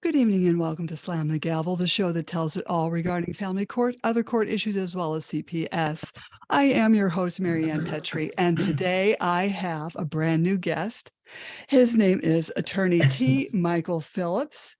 Good evening and welcome to Slam the Gavel, the show that tells it all regarding family court, other court issues, as well as CPS. I am your host, Marianne Petrie, and today I have a brand new guest. His name is Attorney T.Matt Phillips.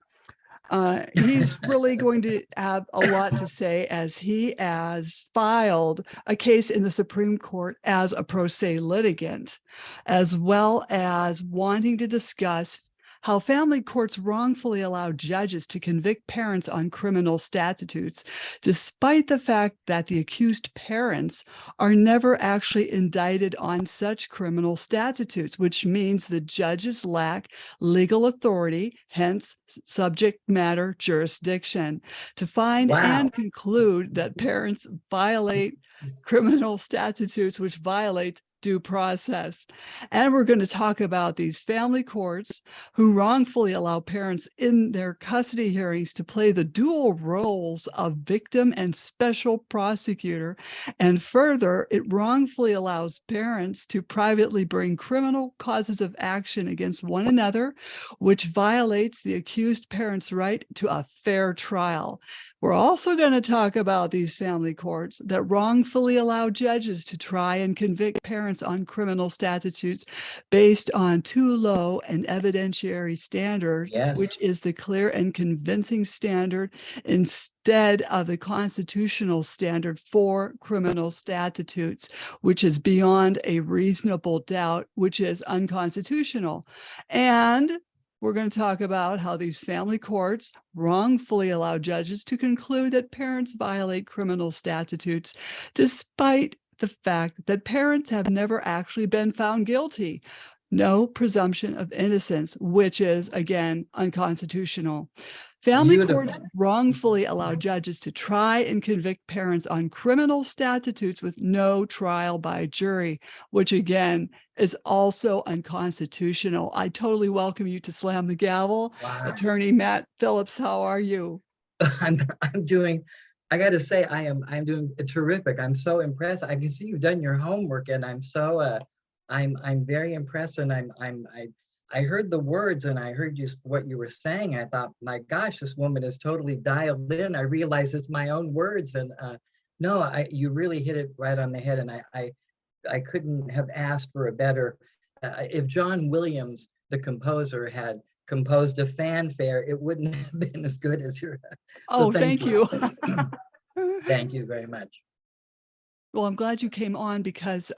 He's really going to have a lot to say as he has filed a case in the Supreme Court as a pro se litigant, as well as wanting to discuss how family courts wrongfully allow judges to convict parents on criminal statutes, despite the fact that the accused parents are never actually indicted on such criminal statutes, which means the judges lack legal authority, hence subject matter jurisdiction, to find and conclude that parents violate criminal statutes, which violate due process. And we're going to talk about these family courts who wrongfully allow parents in their custody hearings to play the dual roles of victim and special prosecutor. And further, it wrongfully allows parents to privately bring criminal causes of action against one another, which violates the accused parent's right to a fair trial. We're also going to talk about these family courts that wrongfully allow judges to try and convict parents on criminal statutes based on too low an evidentiary standard, which is the clear and convincing standard instead of the constitutional standard for criminal statutes, which is beyond a reasonable doubt, which is unconstitutional. And we're going to talk about how these family courts wrongfully allow judges to conclude that parents violate criminal statutes, despite the fact that parents have never actually been found guilty. No presumption of innocence, which is, again, unconstitutional. Family courts wrongfully allow judges to try and convict parents on criminal statutes with no trial by jury, which again is also unconstitutional. I totally welcome you to Slam the Gavel. Attorney Matt Phillips, how are you? I'm doing, I got to say, I'm doing terrific. I'm so impressed. I can see you've done your homework, and I'm so I'm very impressed. And I heard the words and I heard what you were saying. I thought, my gosh, this woman is totally dialed in. I realized it's my own words, and no, you really hit it right on the head. And I couldn't have asked for a better. If John Williams, the composer, had composed a fanfare, it wouldn't have been as good as your. Oh, so thank you. Thank you very much. Well, I'm glad you came on because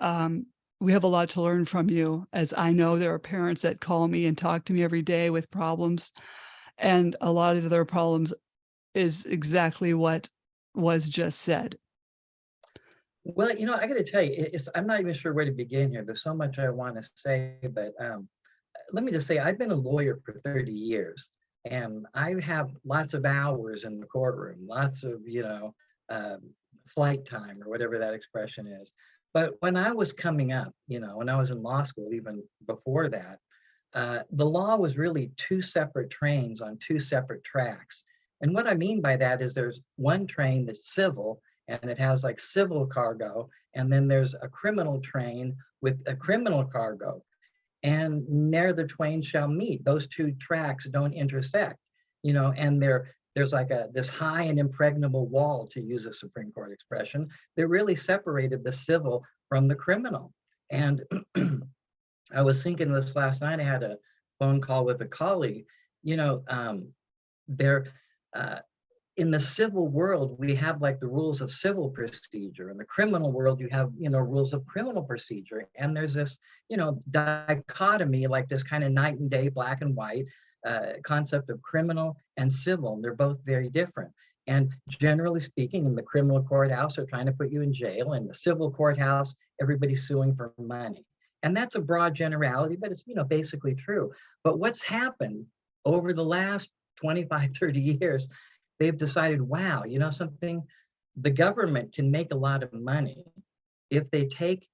we have a lot to learn from you, as I know there are parents that call me and talk to me every day with problems, and a lot of their problems is exactly what was just said. Well, I got to tell you, I'm not even sure where to begin here. There's so much I want to say, but let me just say, I've been a lawyer for 30 years, and I have lots of hours in the courtroom, lots of, flight time or whatever that expression is. But when I was coming up, when I was in law school, even before that, the law was really two separate trains on two separate tracks. And what I mean by that is there's one train that's civil, and it has like civil cargo, and then there's a criminal train with a criminal cargo. And ne'er the twain shall meet. Those two tracks don't intersect, and there's like this high and impregnable wall, to use a Supreme Court expression, that really separated the civil from the criminal. And I was thinking this last night. I had a phone call with a colleague. In the civil world, we have like the rules of civil procedure. In the criminal world, you have, rules of criminal procedure. And there's this, dichotomy, like this kind of night and day, black and white concept of criminal and civil. And they're both very different. And generally speaking, in the criminal courthouse, they're trying to put you in jail. In the civil courthouse, everybody's suing for money. And that's a broad generality, but it's, basically true. But what's happened over the last 25, 30 years, they've decided, wow, something, the government can make a lot of money if they take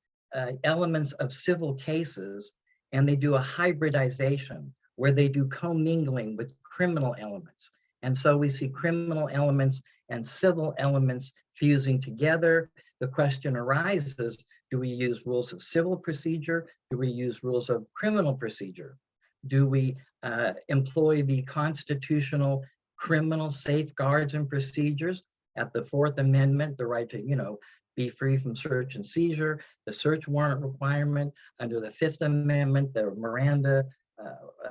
elements of civil cases and they do a hybridization where they do commingling with criminal elements. And so we see criminal elements and civil elements fusing together. The question arises, do we use rules of civil procedure? Do we use rules of criminal procedure? Do we employ the constitutional criminal safeguards and procedures at the Fourth Amendment, the right to, be free from search and seizure, the search warrant requirement under the Fifth Amendment, the Miranda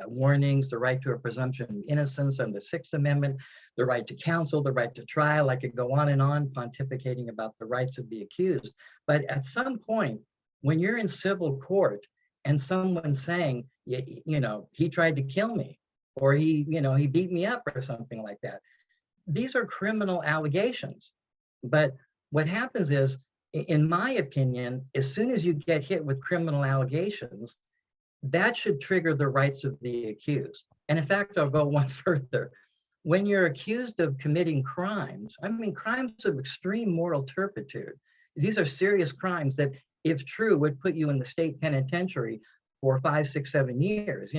warnings, the right to a presumption of innocence under the Sixth Amendment, the right to counsel, the right to trial. I could go on and on pontificating about the rights of the accused. But at some point, when you're in civil court and someone's saying, he tried to kill me, or he beat me up or something like that, these are criminal allegations. But what happens is, in my opinion, as soon as you get hit with criminal allegations, that should trigger the rights of the accused. And in fact, I'll go one further. When you're accused of committing crimes, crimes of extreme moral turpitude, these are serious crimes that, if true, would put you in the state penitentiary for 5, 6, 7 years,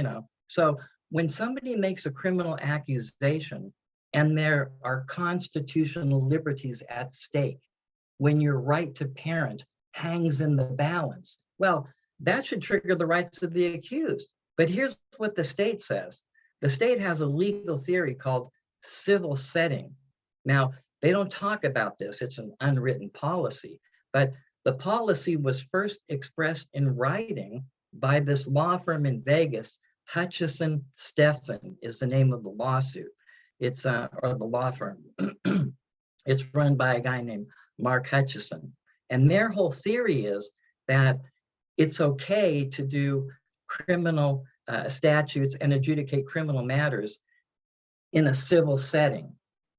So when somebody makes a criminal accusation and there are constitutional liberties at stake, when your right to parent hangs in the balance, well, that should trigger the rights of the accused. But here's what the state says. The state has a legal theory called civil setting. Now, they don't talk about this. It's an unwritten policy, but the policy was first expressed in writing by this law firm in Vegas. Hutchison Stephan is the name of the lawsuit. It's or the law firm. It's run by a guy named Mark Hutchison. And their whole theory is that it's okay to do criminal statutes and adjudicate criminal matters in a civil setting.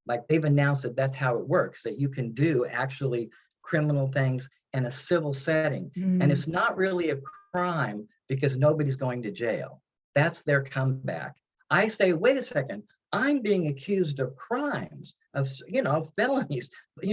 Like, they've announced that that's how it works, that you can do actually criminal things in a civil setting. And it's not really a crime because nobody's going to jail. That's their comeback. I say, wait a second, I'm being accused of crimes, of, felonies,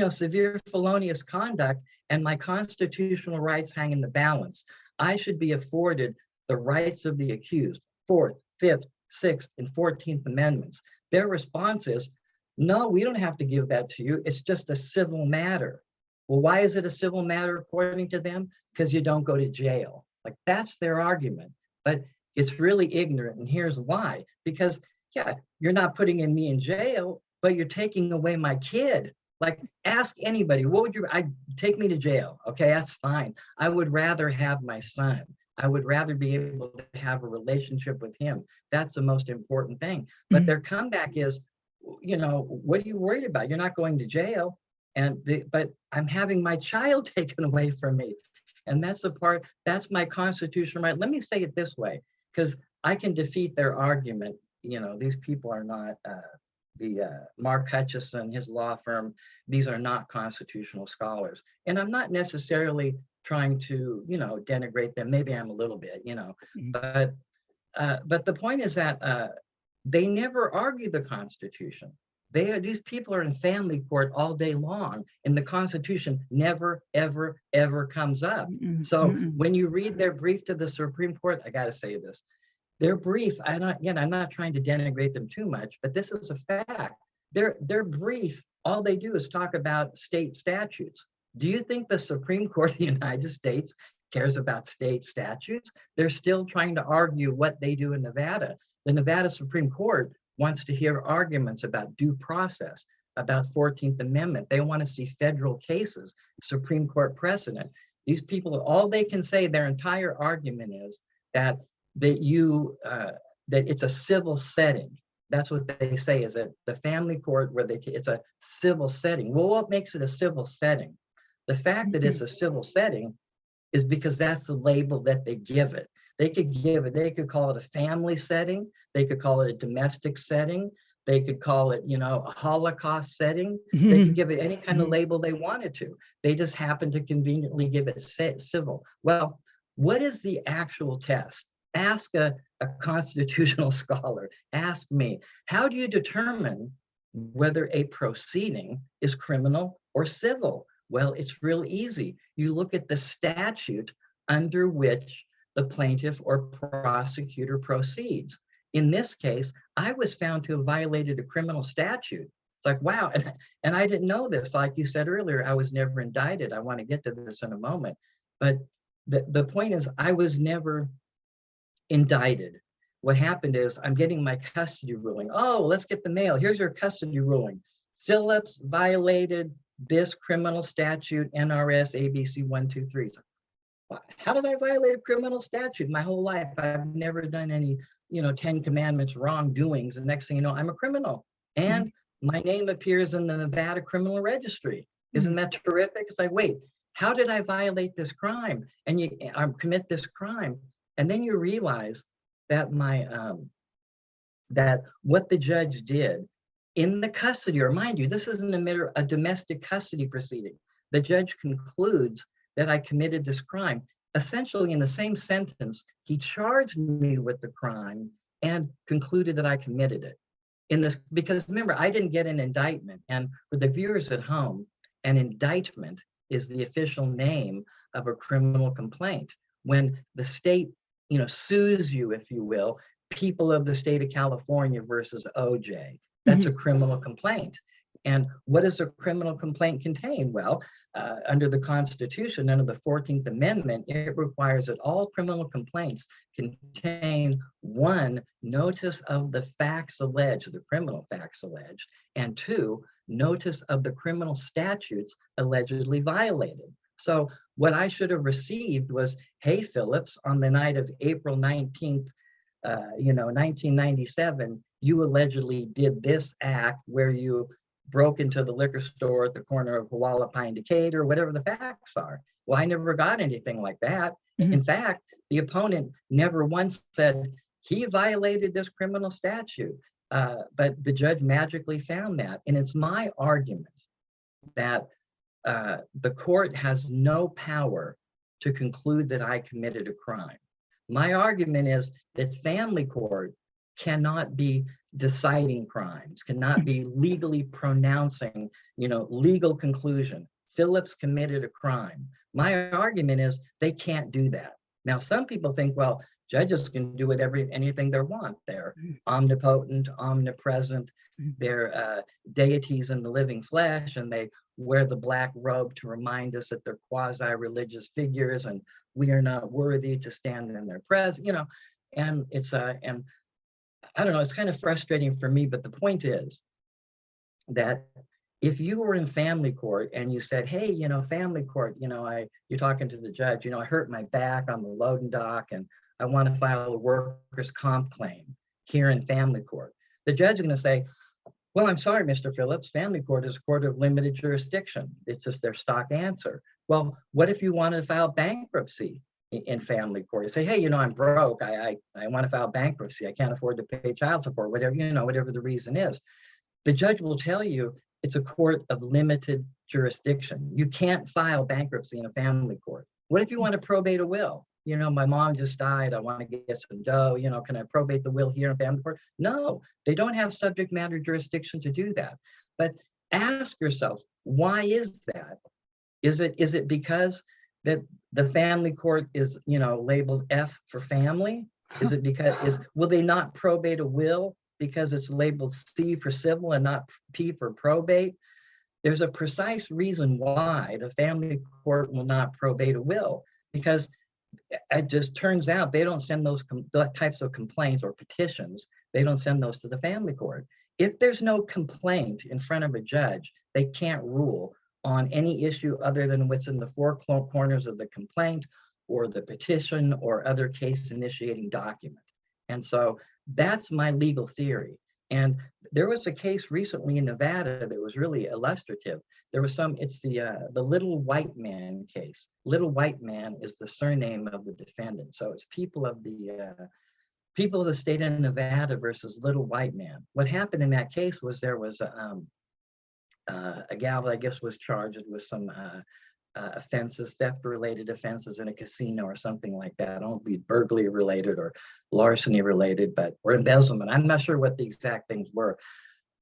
severe felonious conduct, and my constitutional rights hang in the balance. I should be afforded the rights of the accused, Fourth, Fifth, Sixth, and 14th Amendments. Their response is, no, we don't have to give that to you. It's just a civil matter. Well, why is it a civil matter according to them? Because you don't go to jail. Like, that's their argument. But it's really ignorant, and here's why. Because, yeah, you're not putting me in jail, but you're taking away my kid. Like, ask anybody, I'd take me to jail. Okay, that's fine. I would rather have my son. I would rather be able to have a relationship with him. That's the most important thing. But their comeback is, what are you worried about? You're not going to jail. But I'm having my child taken away from me. And that's that's my constitutional right. Let me say it this way, because I can defeat their argument. These people are not, Mark Hutchison, his law firm, these are not constitutional scholars. And I'm not necessarily trying to, denigrate them. Maybe I'm a little bit, but the point is that they never argue the Constitution. These people are in family court all day long, and the Constitution never, ever, ever comes up. So when you read their brief to the Supreme Court, I got to say this. Their brief, I'm not trying to denigrate them too much, but this is a fact. Their brief, all they do is talk about state statutes. Do you think the Supreme Court of the United States cares about state statutes? They're still trying to argue what they do in Nevada. The Nevada Supreme Court wants to hear arguments about due process, about 14th Amendment. They want to see federal cases, Supreme Court precedent. These people, all they can say, their entire argument is that it's a civil setting. That's what they say, is that the family court where it's a civil setting. Well, what makes it a civil setting? The fact that it's a civil setting is because that's the label that they give it. They could call it a family setting. They could call it a domestic setting. They could call it, a Holocaust setting. They could give it any kind of label they wanted to. They just happen to conveniently give it civil. Well, what is the actual test? Ask a constitutional scholar. Ask me. How do you determine whether a proceeding is criminal or civil? Well, it's real easy. You look at the statute under which the plaintiff or prosecutor proceeds. In this case, I was found to have violated a criminal statute. It's like, wow, and I didn't know this. Like you said earlier, I was never indicted. I want to get to this in a moment. But the point is, I was never indicted. what happened is I'm getting my custody ruling. Oh, let's get the mail. Here's your custody ruling. Phillips violated this criminal statute, NRS ABC 123. How did I violate a criminal statute? My whole life, I've never done any, 10 commandments wrongdoings. The next thing you know, I'm a criminal. And my name appears in the Nevada criminal registry. Isn't that terrific? It's like, wait, how did I violate this crime? And you commit this crime. And then you realize that that what the judge did in the custody, or mind you, this isn't a domestic custody proceeding. The judge concludes that I committed this crime. Essentially, in the same sentence, he charged me with the crime and concluded that I committed it. Because remember, I didn't get an indictment. And for the viewers at home, an indictment is the official name of a criminal complaint. When the state, sues you, if you will, people of the state of California versus OJ, that's a criminal complaint. And what does a criminal complaint contain? Well, under the Constitution, under the 14th Amendment, it requires that all criminal complaints contain one, notice of the facts alleged, the criminal facts alleged, and two, notice of the criminal statutes allegedly violated. So what I should have received was, hey, Phillips, on the night of April 19th, 1997, you allegedly did this act where you broke into the liquor store at the corner of Hualapai, Decatur, whatever the facts are. Well, I never got anything like that. In fact, the opponent never once said he violated this criminal statute, but the judge magically found that. And it's my argument that the court has no power to conclude that I committed a crime. My argument is that family court cannot be deciding crimes, cannot be legally pronouncing, legal conclusion. Phillips committed a crime. My argument is they can't do that. Now, some people think, well, judges can do anything they want. They're omnipotent, omnipresent. They're deities in the living flesh, and they wear the black robe to remind us that they're quasi-religious figures, and we are not worthy to stand in their presence. And it's and I don't know, it's kind of frustrating for me, but the point is that if you were in family court and you said, hey, family court, you're talking to the judge, I hurt my back on the loading dock and I want to file a workers' comp claim here in family court. The judge is going to say, well, I'm sorry, Mr. Phillips, family court is a court of limited jurisdiction. It's just their stock answer. Well, what if you want to file bankruptcy in family court? You say, hey, I'm broke. I want to file bankruptcy. I can't afford to pay child support, whatever, whatever the reason is. The judge will tell you it's a court of limited jurisdiction. You can't file bankruptcy in a family court. What if you want to probate a will? My mom just died. I want to get some dough. Can I probate the will here in family court? No, they don't have subject matter jurisdiction to do that. But ask yourself, why is that? Is it because that the family court is, labeled F for family? Is it because, will they not probate a will because it's labeled C for civil and not P for probate? There's a precise reason why the family court will not probate a will, because it just turns out they don't send those types of complaints or petitions. They don't send those to the family court. If there's no complaint in front of a judge, they can't rule on any issue other than what's in the four corners of the complaint or the petition or other case initiating document. And so that's my legal theory. And there was a case recently in Nevada that was really illustrative. There was it's the Little White Man case. Little White Man is the surname of the defendant. So it's people of the state of Nevada versus Little White Man. What happened in that case was there was a Gavel, I guess, was charged with some offenses, theft-related offenses in a casino or something like that. I don't be burglary related or larceny related, or embezzlement. I'm not sure what the exact things were.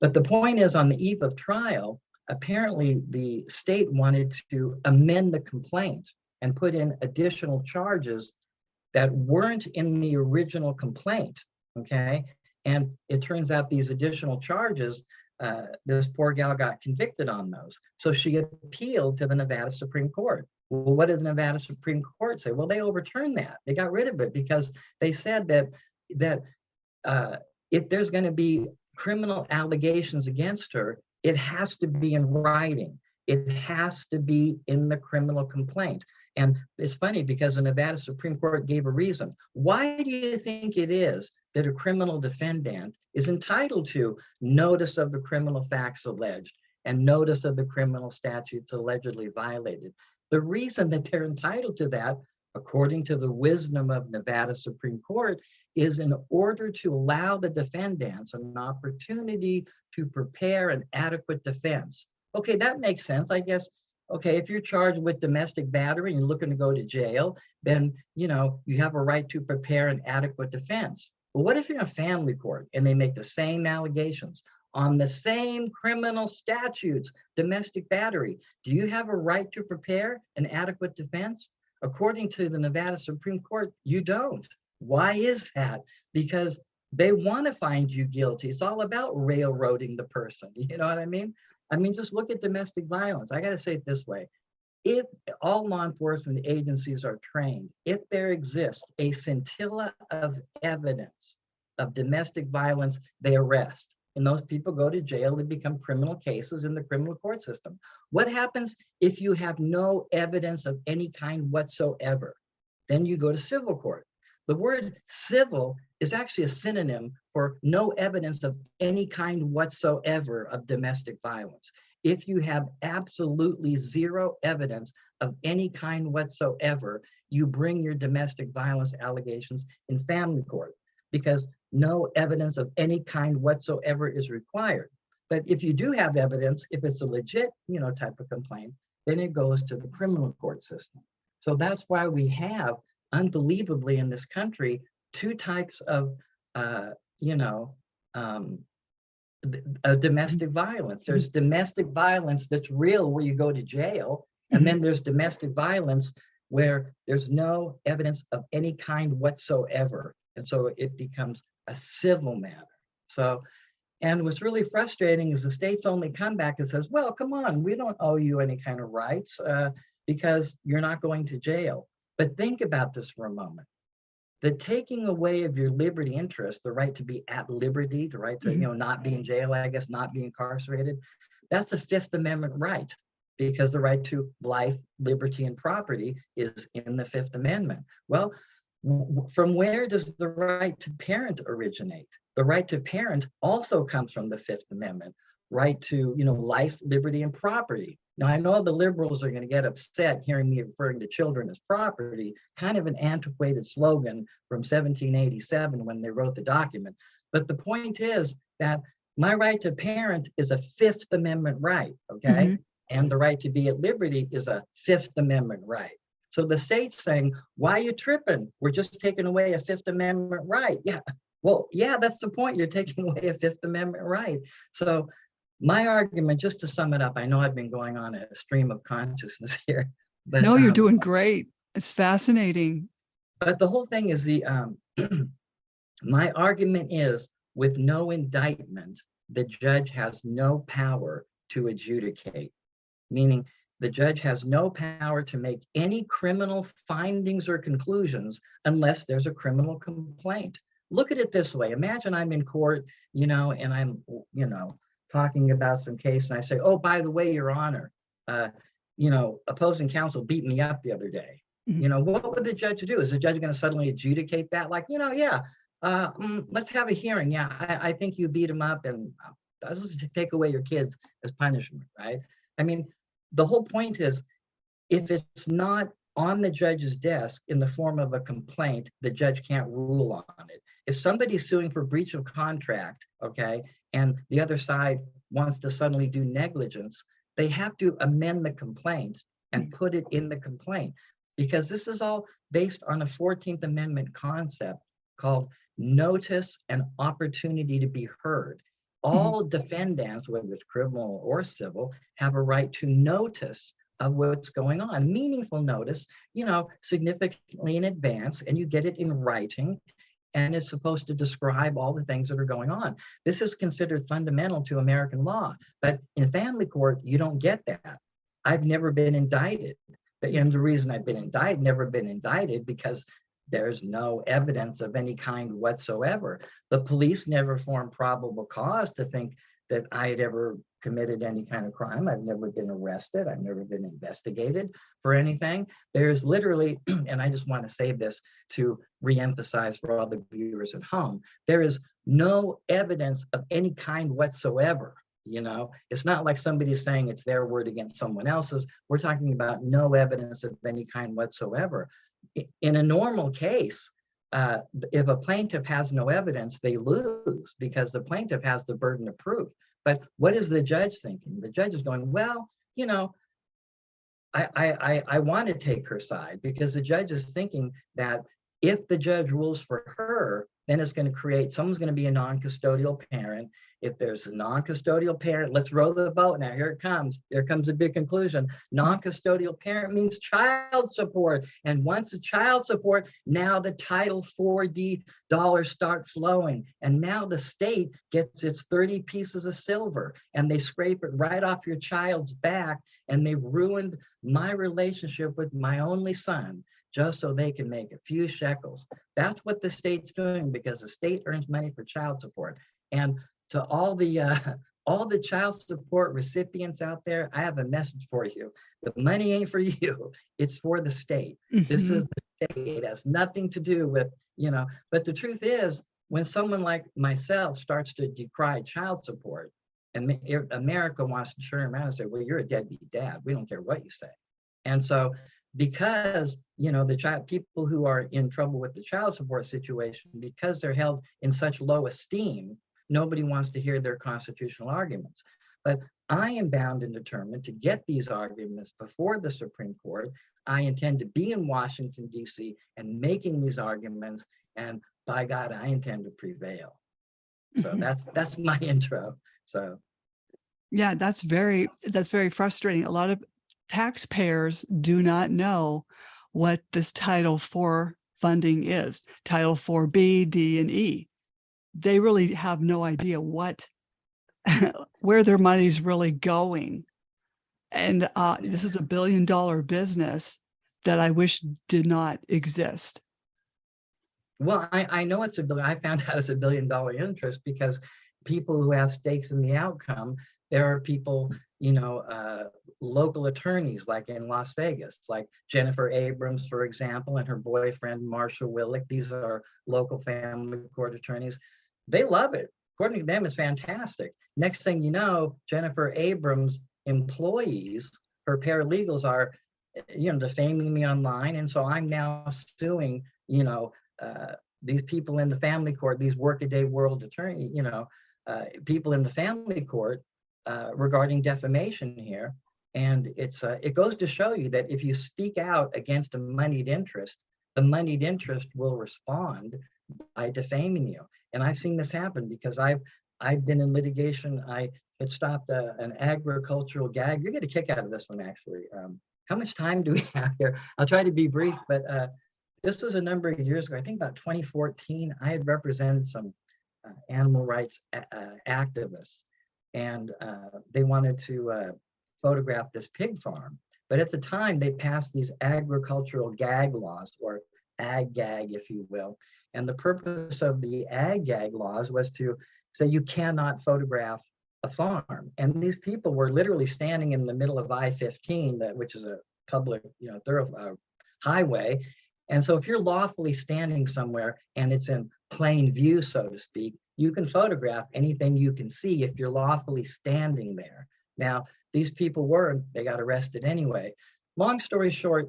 But the point is, on the eve of trial, apparently the state wanted to amend the complaint and put in additional charges that weren't in the original complaint, okay? And it turns out these additional charges, this poor gal got convicted on those. So she appealed to the Nevada Supreme Court. Well, what did the Nevada Supreme Court say? Well, they overturned that. They got rid of it because they said that if there's going to be criminal allegations against her, it has to be in writing. It has to be in the criminal complaint. And it's funny because the Nevada Supreme Court gave a reason. Why do you think it is that a criminal defendant is entitled to notice of the criminal facts alleged and notice of the criminal statutes allegedly violated? The reason that they're entitled to that, according to the wisdom of Nevada Supreme Court, is in order to allow the defendants an opportunity to prepare an adequate defense. Okay, that makes sense, I guess. Okay, if you're charged with domestic battery and you're looking to go to jail, then you have a right to prepare an adequate defense. But what if you're in a family court and they make the same allegations on the same criminal statutes, domestic battery? Do you have a right to prepare an adequate defense? According to the Nevada Supreme Court, you don't. Why is that? Because they want to find you guilty. It's all about railroading the person. You know what I mean? Just look at domestic violence. I got to say it this way. If all law enforcement agencies are trained, if there exists a scintilla of evidence of domestic violence, they arrest. And those people go to jail. They become criminal cases in the criminal court system. What happens if you have no evidence of any kind whatsoever? Then you go to civil court. The word civil is actually a synonym for no evidence of any kind whatsoever of domestic violence. If you have absolutely zero evidence of any kind whatsoever, you bring your domestic violence allegations in family court because no evidence of any kind whatsoever is required. But if you do have evidence, if it's a legit, type of complaint, then it goes to the criminal court system. So that's why we have, unbelievably in this country, two types of, domestic violence. There's domestic violence that's real where you go to jail. And then there's domestic violence where there's no evidence of any kind whatsoever. And so it becomes a civil matter. So, and what's really frustrating is the state's only comeback and says, well, come on, we don't owe you any kind of rights because you're not going to jail. But think about this for a moment. The taking away of your liberty interest, the right to be at liberty, the right to, not be in jail, I guess, not be incarcerated, that's a Fifth Amendment right because the right to life, liberty, and property is in the Fifth Amendment. Well, from where does the right to parent originate? The right to parent also comes from the Fifth Amendment, right to, life, liberty, and property. Now, I know the liberals are going to get upset hearing me referring to children as property, kind of an antiquated slogan from 1787 when they wrote the document. But the point is that my right to parent is a Fifth Amendment right, okay? And the right to be at liberty is a Fifth Amendment right. So the state's saying, why are you tripping? We're just taking away a Fifth Amendment right. Yeah, well, yeah, that's the point. You're taking away a Fifth Amendment right. So my argument, just to sum it up, I know I've been going on a stream of consciousness here, but no, you're doing great. It's fascinating. But the whole thing is my argument is with no indictment, the judge has no power to adjudicate, meaning the judge has no power to make any criminal findings or conclusions unless there's a criminal complaint. Look at it this way. Imagine I'm in court, and I'm, talking about some case, and I say, oh, by the way, Your Honor, opposing counsel beat me up the other day. What would the judge do? Is the judge going to suddenly adjudicate that? Like, let's have a hearing. Yeah, I think you beat him up, and let's just take away your kids as punishment, right? The whole point is, if it's not on the judge's desk in the form of a complaint, the judge can't rule on it. If somebody's suing for breach of contract, okay, and the other side wants to suddenly do negligence, they have to amend the complaint and put it in the complaint, because this is all based on a 14th Amendment concept called notice and opportunity to be heard. All defendants, whether it's criminal or civil, have a right to notice of what's going on, meaningful notice, significantly in advance, and you get it in writing, and it's supposed to describe all the things that are going on. This is considered fundamental to American law, but in family court, you don't get that. I've never been indicted. And the reason I've never been indicted, because there's no evidence of any kind whatsoever. The police never formed probable cause to think that I had ever committed any kind of crime. I've never been arrested. I've never been investigated for anything. There's literally, and I just want to say this to reemphasize for all the viewers at home, there is no evidence of any kind whatsoever. You know, it's not like somebody's saying it's their word against someone else's. We're talking about no evidence of any kind whatsoever. In a normal case, if a plaintiff has no evidence, they lose because the plaintiff has the burden of proof. But what is the judge thinking? The judge is going, well, you know, I want to take her side, because the judge is thinking that if the judge rules for her, then it's going to create, someone's going to be a non-custodial parent. If there's a non-custodial parent, let's row the boat now. Here it comes. Here comes a big conclusion. Non-custodial parent means child support. And once the child support, now the Title 4D dollars start flowing. And now the state gets its 30 pieces of silver, and they scrape it right off your child's back. And they've ruined my relationship with my only son, just so they can make a few shekels. That's what the state's doing, because the state earns money for child support. And to all the child support recipients out there, I have a message for you. The money ain't for you, it's for the state. This is the state. It has nothing to do with, you know, but the truth is, when someone like myself starts to decry child support, and America wants to turn around and say, well, you're a deadbeat dad. We don't care what you say. And so, because, you know, people who are in trouble with the child support situation, because they're held in such low esteem, nobody wants to hear their constitutional arguments. But I am bound and determined to get these arguments before the Supreme Court. I intend to be in Washington, D.C. and making these arguments, and by God, I intend to prevail. So that's my intro. So yeah, that's very frustrating. A lot of taxpayers do not know what this Title IV funding is. Title 4B, D, and E. They really have no idea where their money's really going. And this is $1 billion business that I wish did not exist. Well, I know it's $1 billion. I found out it's $1 billion interest because people who have stakes in the outcome, there are people, you know, local attorneys like in Las Vegas, like Jennifer Abrams, for example, and her boyfriend, Marshall Willick. These are local family court attorneys. They love it. According to them, it's fantastic. Next thing you know, Jennifer Abrams' employees, her paralegals are, you know, defaming me online. And so I'm now suing, you know, these people in the family court, these workaday world attorney, you know, people in the family court regarding defamation here. And it goes to show you that if you speak out against a moneyed interest, the moneyed interest will respond by defaming you. And I've seen this happen because I've been in litigation. I had stopped an agricultural gag. You're going to kick out of this one, actually. How much time do we have here? I'll try to be brief, but this was a number of years ago. I think about 2014. I had represented some animal rights activists, and they wanted to photograph this pig farm. But at the time, they passed these agricultural gag laws, or ag gag, if you will. And the purpose of the ag gag laws was to say you cannot photograph a farm. And these people were literally standing in the middle of I-15, which is a public, you know, highway. And so if you're lawfully standing somewhere and it's in plain view, so to speak, you can photograph anything you can see if you're lawfully standing there. Now, these people they got arrested anyway. Long story short,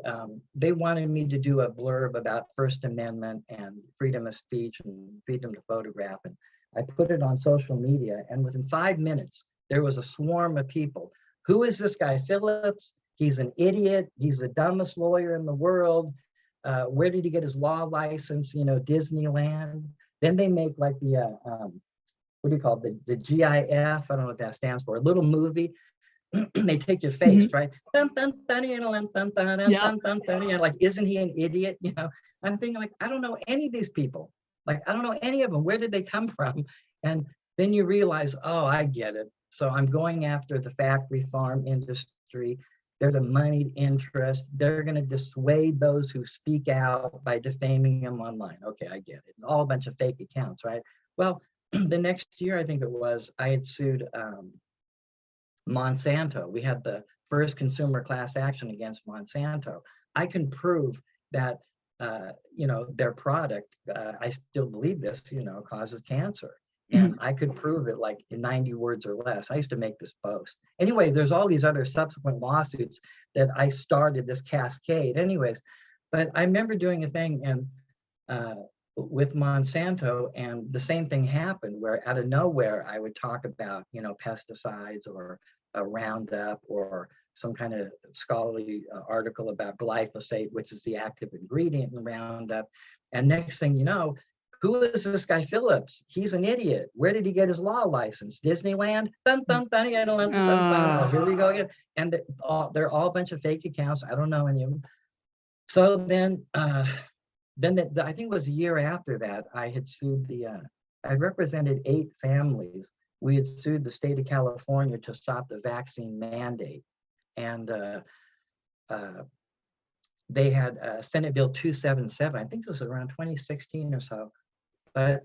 they wanted me to do a blurb about First Amendment and freedom of speech and freedom to photograph. And I put it on social media, and within 5 minutes, there was a swarm of people. Who is this guy, Phillips? He's an idiot. He's the dumbest lawyer in the world. Where did he get his law license? You know, Disneyland. Then they make like the, what do you call it? The GIF, I don't know what that stands for, a little movie. They take your face, right? Dun, dun, dun, dun, dun, dun, dun, Yeah. dun, dun, dun, like, isn't he an idiot? You know, I'm thinking like, I don't know any of these people. Like, I don't know any of them. Where did they come from? And then you realize, oh, I get it. So I'm going after the factory farm industry. They're the moneyed interest. They're going to dissuade those who speak out by defaming them online. Okay, I get it. All a bunch of fake accounts, right? Well, the next year, I think it was, I had sued Monsanto. We had the first consumer class action against Monsanto. I can prove that, their product, I still believe this, causes cancer. And I could prove it like in 90 words or less. I used to make this boast. Anyway, there's all these other subsequent lawsuits that I started this cascade anyways. But I remember doing a thing with Monsanto, and the same thing happened where out of nowhere, I would talk about, pesticides or a Roundup or some kind of scholarly article about glyphosate, which is the active ingredient in Roundup. And next thing you know, who is this guy Phillips? He's an idiot. Where did he get his law license? Disneyland? Dun, dun, dun, dun, dun, dun, dun. Oh, here we go again. And they're all a bunch of fake accounts. I don't know any of them. So then I think it was a year after that, I had sued I represented 8 families. We had sued the state of California to stop the vaccine mandate. And they had Senate Bill 277, I think it was around 2016 or so. But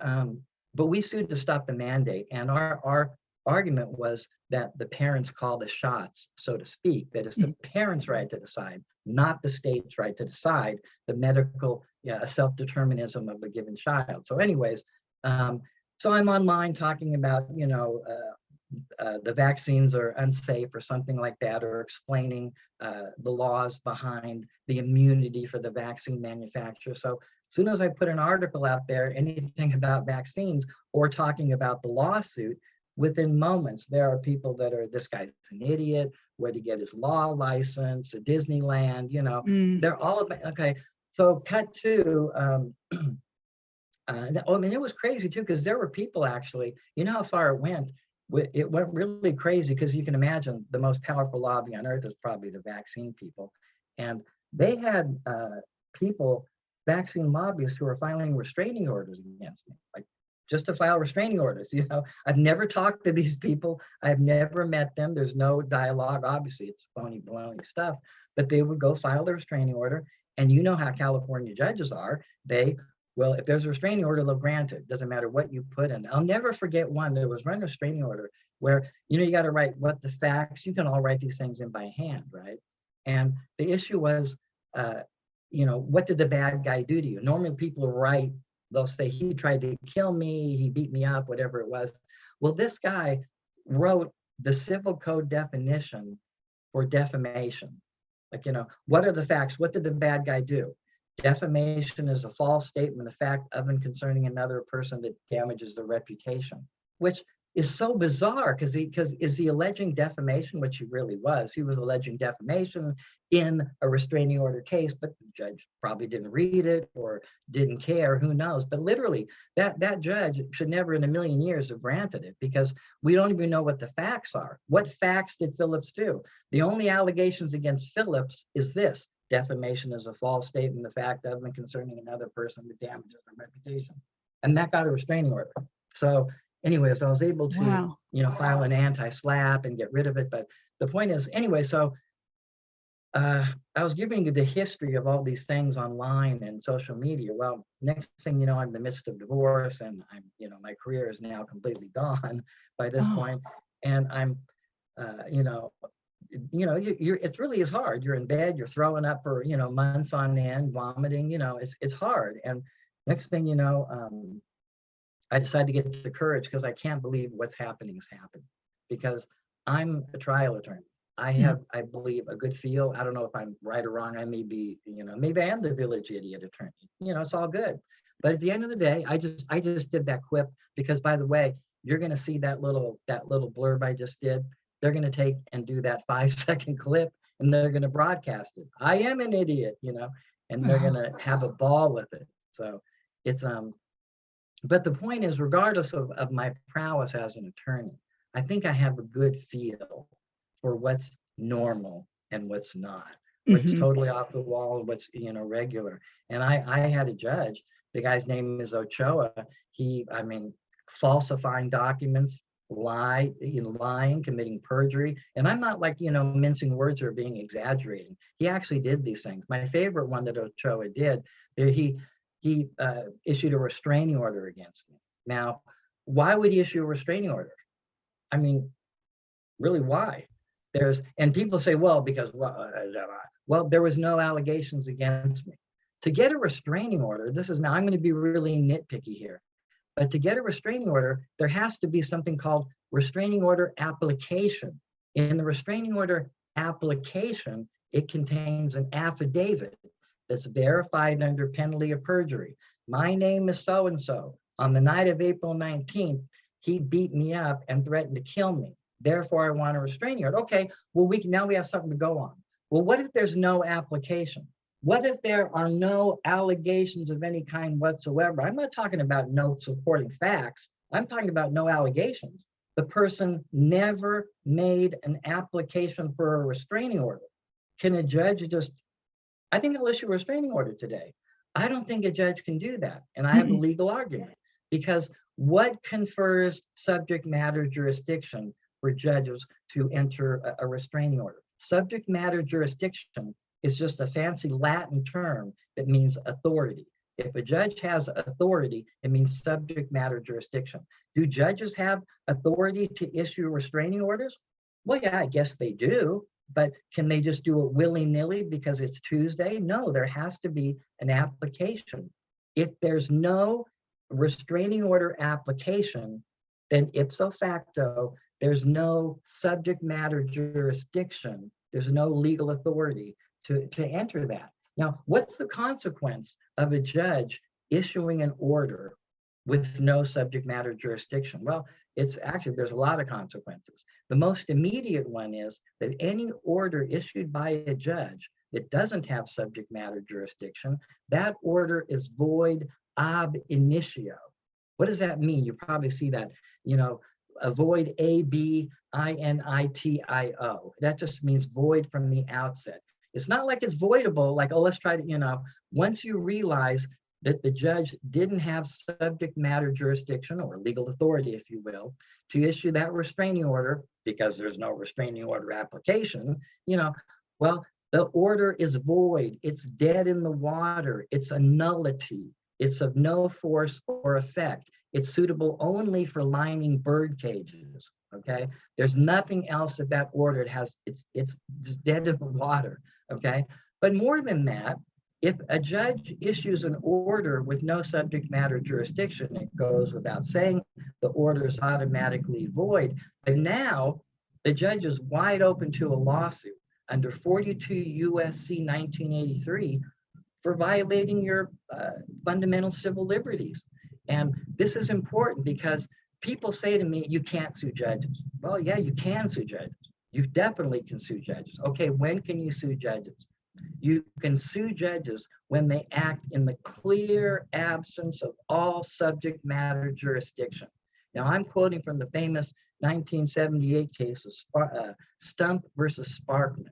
we sued to stop the mandate, and our argument was that the parents call the shots, so to speak. That it's the parents' right to decide, not the state's right to decide the medical self-determinism of a given child. So, anyways, so I'm online talking about the vaccines are unsafe or something like that, or explaining the laws behind the immunity for the vaccine manufacturer. So as soon as I put an article out there, anything about vaccines or talking about the lawsuit, within moments, there are people that are, this guy's an idiot, where to get his law license, a Disneyland, they're all about, okay. So cut to, it was crazy too, because there were people actually, how far it went? It went really crazy, because you can imagine the most powerful lobby on earth is probably the vaccine people. And they had people, vaccine lobbyists, who are filing restraining orders against me, like just to file restraining orders. I've never talked to these people. I've never met them. There's no dialogue. Obviously, it's phony, baloney stuff, but they would go file the restraining order. And you know how California judges are. Well, if there's a restraining order, they'll grant it. Doesn't matter what you put in. I'll never forget one. There was one restraining order where, you got to write what the facts, you can all write these things in by hand, right? And the issue was, what did the bad guy do to you? Normally people write, they'll say, he tried to kill me, he beat me up, whatever it was. Well, this guy wrote the civil code definition for defamation. Like, what are the facts? What did the bad guy do? Defamation is a false statement of fact of and concerning another person that damages their reputation, which is so bizarre, because is he alleging defamation, which he really was. He was alleging defamation in a restraining order case, but the judge probably didn't read it or didn't care, who knows. But literally, that judge should never in a million years have granted it, because we don't even know what the facts are. What facts did Phillips do? The only allegations against Phillips is this: defamation is a false statement of fact of and concerning another person that damages their reputation. And that got a restraining order. So anyways, I was able to, file an anti-SLAPP and get rid of it. But the point is, anyway, so I was giving you the history of all these things online and social media. Well, next thing you know, I'm in the midst of divorce, and I'm, my career is now completely gone by this point. And I'm, it really is hard. You're in bed, you're throwing up for, months on end, vomiting, it's hard. And next thing you know, I decided to get the courage, because I can't believe what's happening has happened, because I'm a trial attorney. I have, I believe, a good feel. I don't know if I'm right or wrong. I may be, maybe I am the village idiot attorney. It's all good. But at the end of the day, I just did that quip because, by the way, you're going to see that little blurb I just did. They're going to take and do that 5-second clip, and they're going to broadcast it. I am an idiot, and they're going to have a ball with it. So it's but the point is, regardless of my prowess as an attorney, I think I have a good feel for what's normal and what's not, what's totally off the wall and what's, regular. And I had a judge, the guy's name is Ochoa. Falsifying documents, lying, committing perjury. And I'm not like, mincing words or being exaggerating. He actually did these things. My favorite one that Ochoa did, there he issued a restraining order against me. Now, why would he issue a restraining order? I mean, really, why? And people say, well, because, well, there was no allegations against me. To get a restraining order, I'm going to be really nitpicky here, but to get a restraining order, there has to be something called restraining order application. In the restraining order application, it contains an affidavit that's verified under penalty of perjury. My name is so-and-so. On the night of April 19th, he beat me up and threatened to kill me. Therefore, I want a restraining order. Okay, well, now we have something to go on. Well, what if there's no application? What if there are no allegations of any kind whatsoever? I'm not talking about no supporting facts. I'm talking about no allegations. The person never made an application for a restraining order. Can a judge I think I'll issue a restraining order today. I don't think a judge can do that. And I have a legal argument, because what confers subject matter jurisdiction for judges to enter a restraining order? Subject matter jurisdiction is just a fancy Latin term that means authority. If a judge has authority, it means subject matter jurisdiction. Do judges have authority to issue restraining orders? Well, yeah, I guess they do, but can they just do it willy-nilly because it's Tuesday? No, there has to be an application. If there's no restraining order application, then ipso facto, there's no subject matter jurisdiction. There's no legal authority to enter that. Now, what's the consequence of a judge issuing an order with no subject matter jurisdiction? Well, there's a lot of consequences. The most immediate one is that any order issued by a judge that doesn't have subject matter jurisdiction, that order is void ab initio. What does that mean? You probably see that, void abinitio. That just means void from the outset. It's not like it's voidable, like, oh, let's try to, once you realize that the judge didn't have subject matter jurisdiction or legal authority, if you will, to issue that restraining order, because there's no restraining order application, well, the order is void. It's dead in the water. It's a nullity. It's of no force or effect. It's suitable only for lining bird cages, okay? There's nothing else that that order it's just dead in the water, okay? But more than that, if a judge issues an order with no subject matter jurisdiction, it goes without saying, the order is automatically void. But now the judge is wide open to a lawsuit under 42 U.S.C. 1983 for violating your fundamental civil liberties. And this is important because people say to me, you can't sue judges. Well, yeah, you can sue judges. You definitely can sue judges. Okay, when can you sue judges? You can sue judges when they act in the clear absence of all subject matter jurisdiction. Now, I'm quoting from the famous 1978 case of Stump versus Sparkman.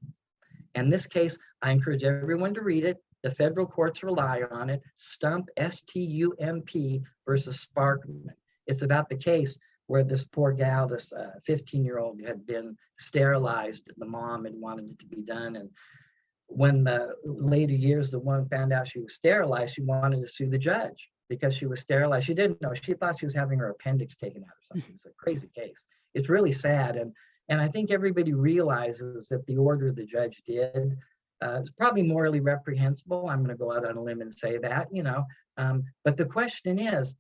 And this case, I encourage everyone to read it. The federal courts rely on it. Stump, S-T-U-M-P versus Sparkman. It's about the case where this poor gal, this 15-year-old, had been sterilized. The mom had wanted it to be done. And when the later years, the woman found out she was sterilized, she wanted to sue the judge because she was sterilized. She didn't know. She thought she was having her appendix taken out or something. It's a crazy case. It's really sad. And I think everybody realizes that the order the judge did is probably morally reprehensible. I'm going to go out on a limb and say that, but the question is,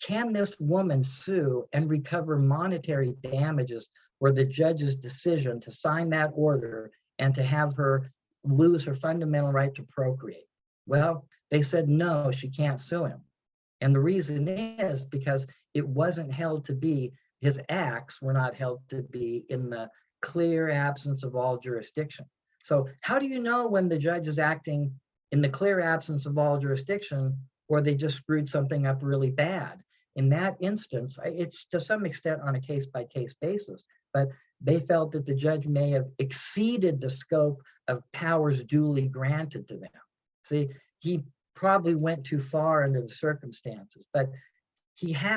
can this woman sue and recover monetary damages for the judge's decision to sign that order and to have her lose her fundamental right to procreate? Well, they said, no, she can't sue him. And the reason is because it wasn't held to be, his acts were not held to be in the clear absence of all jurisdiction. So how do you know when the judge is acting in the clear absence of all jurisdiction, or they just screwed something up really bad? In that instance, it's to some extent on a case-by-case basis, but they felt that the judge may have exceeded the scope of powers duly granted to them. See, he probably went too far under the circumstances, but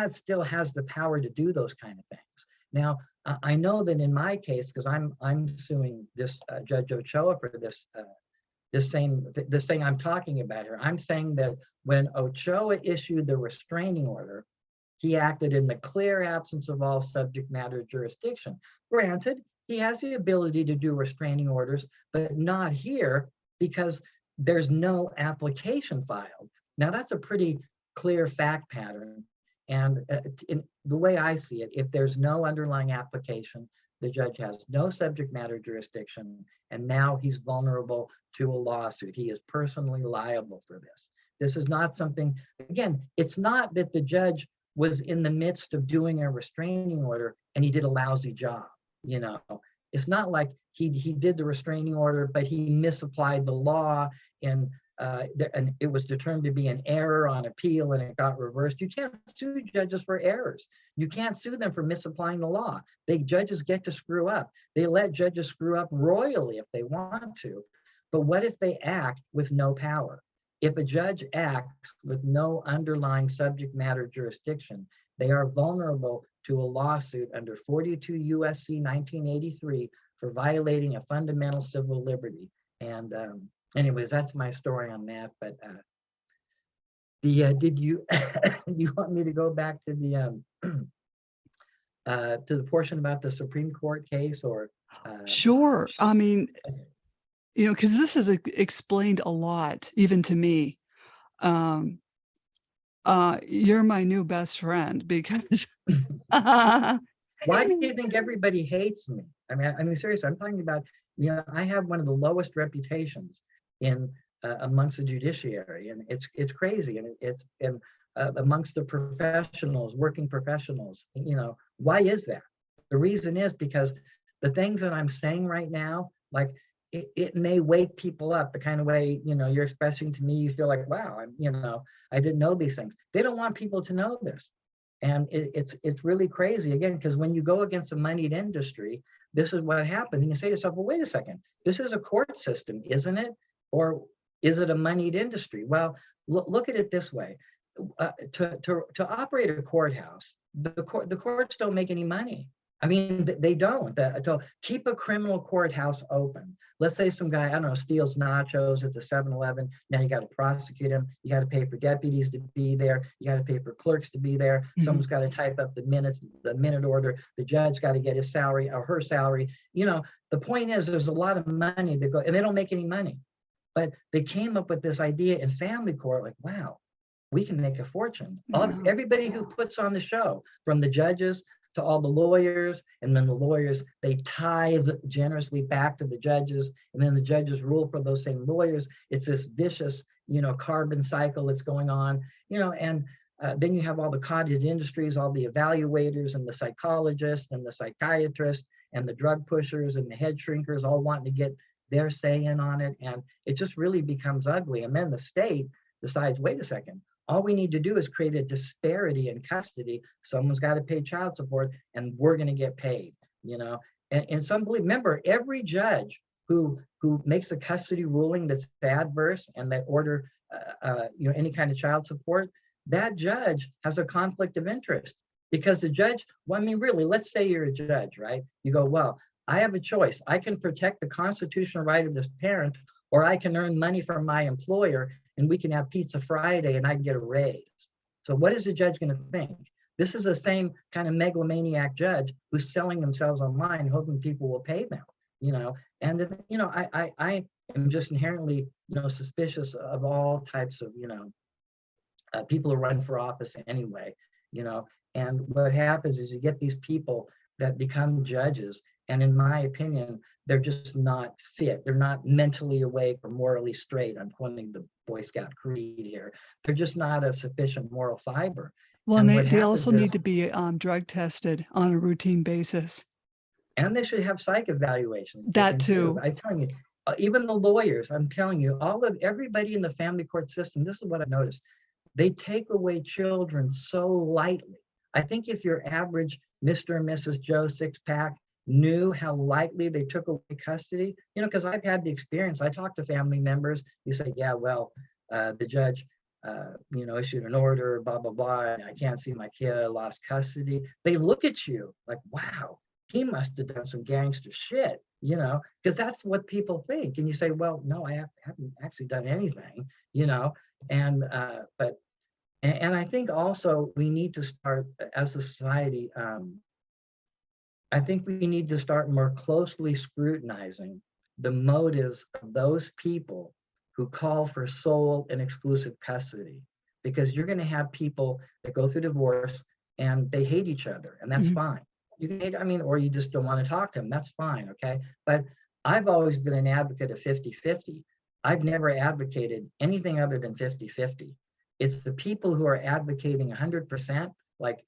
still has the power to do those kind of things. Now, I know that in my case, because I'm suing this Judge Ochoa for this thing I'm talking about here. I'm saying that when Ochoa issued the restraining order, he acted in the clear absence of all subject matter jurisdiction. Granted, he has the ability to do restraining orders, but not here because there's no application filed. Now, that's a pretty clear fact pattern. And in the way I see it, if there's no underlying application, the judge has no subject matter jurisdiction, and now he's vulnerable to a lawsuit. He is personally liable for this. This is not something, again, it's not that the judge was in the midst of doing a restraining order and he did a lousy job, you know. It's not like he did the restraining order, but he misapplied the law and it was determined to be an error on appeal and it got reversed. You can't sue judges for errors. You can't sue them for misapplying the law. Judges get to screw up. They let judges screw up royally if they want to. But what if they act with no power? If a judge acts with no underlying subject matter jurisdiction, they are vulnerable to a lawsuit under 42 U.S.C. 1983 for violating a fundamental civil liberty. And anyways, that's my story on that. But did you you want me to go back to the portion about the Supreme Court case, or? Sure. I mean, you know, because this has explained a lot, even to me. You're my new best friend because Why do you think everybody hates me? I mean, seriously, I'm talking about, you know, I have one of the lowest reputations in amongst the judiciary, and it's crazy, and it's amongst the professionals, working professionals. You know, why is that? The reason is because the things that I'm saying right now, like it may wake people up the kind of way, you know, you're expressing to me. You feel like, wow, you know, I didn't know these things. They don't want people to know this. And it's really crazy, again, because when you go against a moneyed industry, this is what happens. And you say to yourself, well, wait a second, this is a court system, isn't it? Or is it a moneyed industry? Well, look at it this way. To operate a courthouse, the courts don't make any money. I mean, they don't. To keep a criminal courthouse open. Let's say some guy, I don't know, steals nachos at the 7-Eleven. Now you got to prosecute him. You got to pay for deputies to be there. You got to pay for clerks to be there. Mm-hmm. Someone's got to type up the minute order. The judge got to get his salary or her salary. You know, the point is there's a lot of money that go, and they don't make any money. But they came up with this idea in family court, like, wow, we can make a fortune. Everybody who puts on the show, from the judges to all the lawyers, and then the lawyers, they tithe generously back to the judges, and then the judges rule for those same lawyers. It's this vicious, you know, carbon cycle that's going on, you know, and then you have all the cottage industries, all the evaluators and the psychologists and the psychiatrists and the drug pushers and the head shrinkers all wanting to get their say in on it. And it just really becomes ugly. And then the state decides, wait a second, all we need to do is create a disparity in custody. Someone's got to pay child support, and we're going to get paid, you know. And some believe, remember, every judge who makes a custody ruling that's adverse and that order, you know, any kind of child support, that judge has a conflict of interest, because the judge, well, I mean, really, let's say you're a judge, right? You go, well, I have a choice. I can protect the constitutional right of this parent, or I can earn money from my employer and we can have pizza Friday and I can get a raise. So what is the judge going to think? This is the same kind of megalomaniac judge who's selling themselves online, hoping people will pay them, you know. And, you know, I am just inherently, you know, suspicious of all types of, you know, people who run for office anyway, you know. And what happens is you get these people that become judges, and in my opinion, they're just not fit. They're not mentally awake or morally straight. I'm quoting the Boy Scout creed here. They're just not of sufficient moral fiber. Well, and they also need to be drug tested on a routine basis. And they should have psych evaluations. That too. I'm telling you, even the lawyers, I'm telling you, everybody in the family court system, this is what I've noticed. They take away children so lightly. I think if your average Mr. and Mrs. Joe six-pack knew how lightly they took away custody, you know, because I've had the experience. I talk to family members. You say, yeah, well, the judge, issued an order, blah, blah, blah, and I can't see my kid, I lost custody. They look at you like, wow, he must have done some gangster shit, because that's what people think. And you say, well, no, I haven't actually done anything, and I think also we need to start as a society. I think we need to start more closely scrutinizing the motives of those people who call for sole and exclusive custody, because you're going to have people that go through divorce and they hate each other, and that's fine. You can hate, or you just don't want to talk to them. That's fine, okay? But I've always been an advocate of 50-50. I've never advocated anything other than 50-50. It's the people who are advocating 100%, like,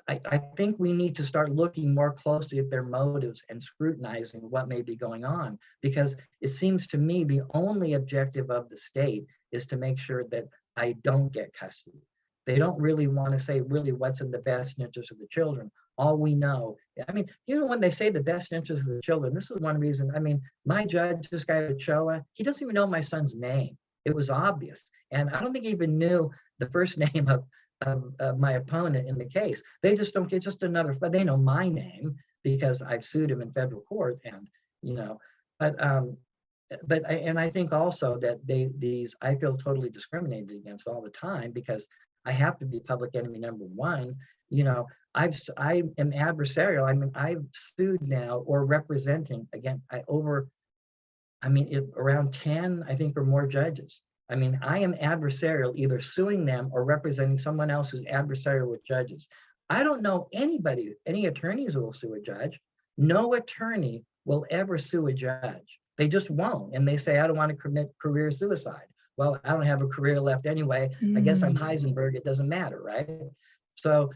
I think we need to start looking more closely at their motives and scrutinizing what may be going on, because it seems to me the only objective of the state is to make sure that I don't get custody. They don't really want to say really what's in the best interest of the children. All we know, when they say the best interest of the children, this is one reason. My judge, this guy Ochoa, he doesn't even know my son's name. It was obvious. And I don't think he even knew the first name of my opponent in the case. They just don't get just another, but they know my name because I've sued him in federal court, and I think also that I feel totally discriminated against all the time, because I have to be public enemy number one. I am adversarial. I've sued now or representing again around 10, I think, or more judges. I am adversarial, either suing them or representing someone else who's adversarial with judges. I don't know any attorneys who will sue a judge. No attorney will ever sue a judge. They just won't. And they say, I don't want to commit career suicide. Well, I don't have a career left anyway. I guess I'm Heisenberg. It doesn't matter, right? So,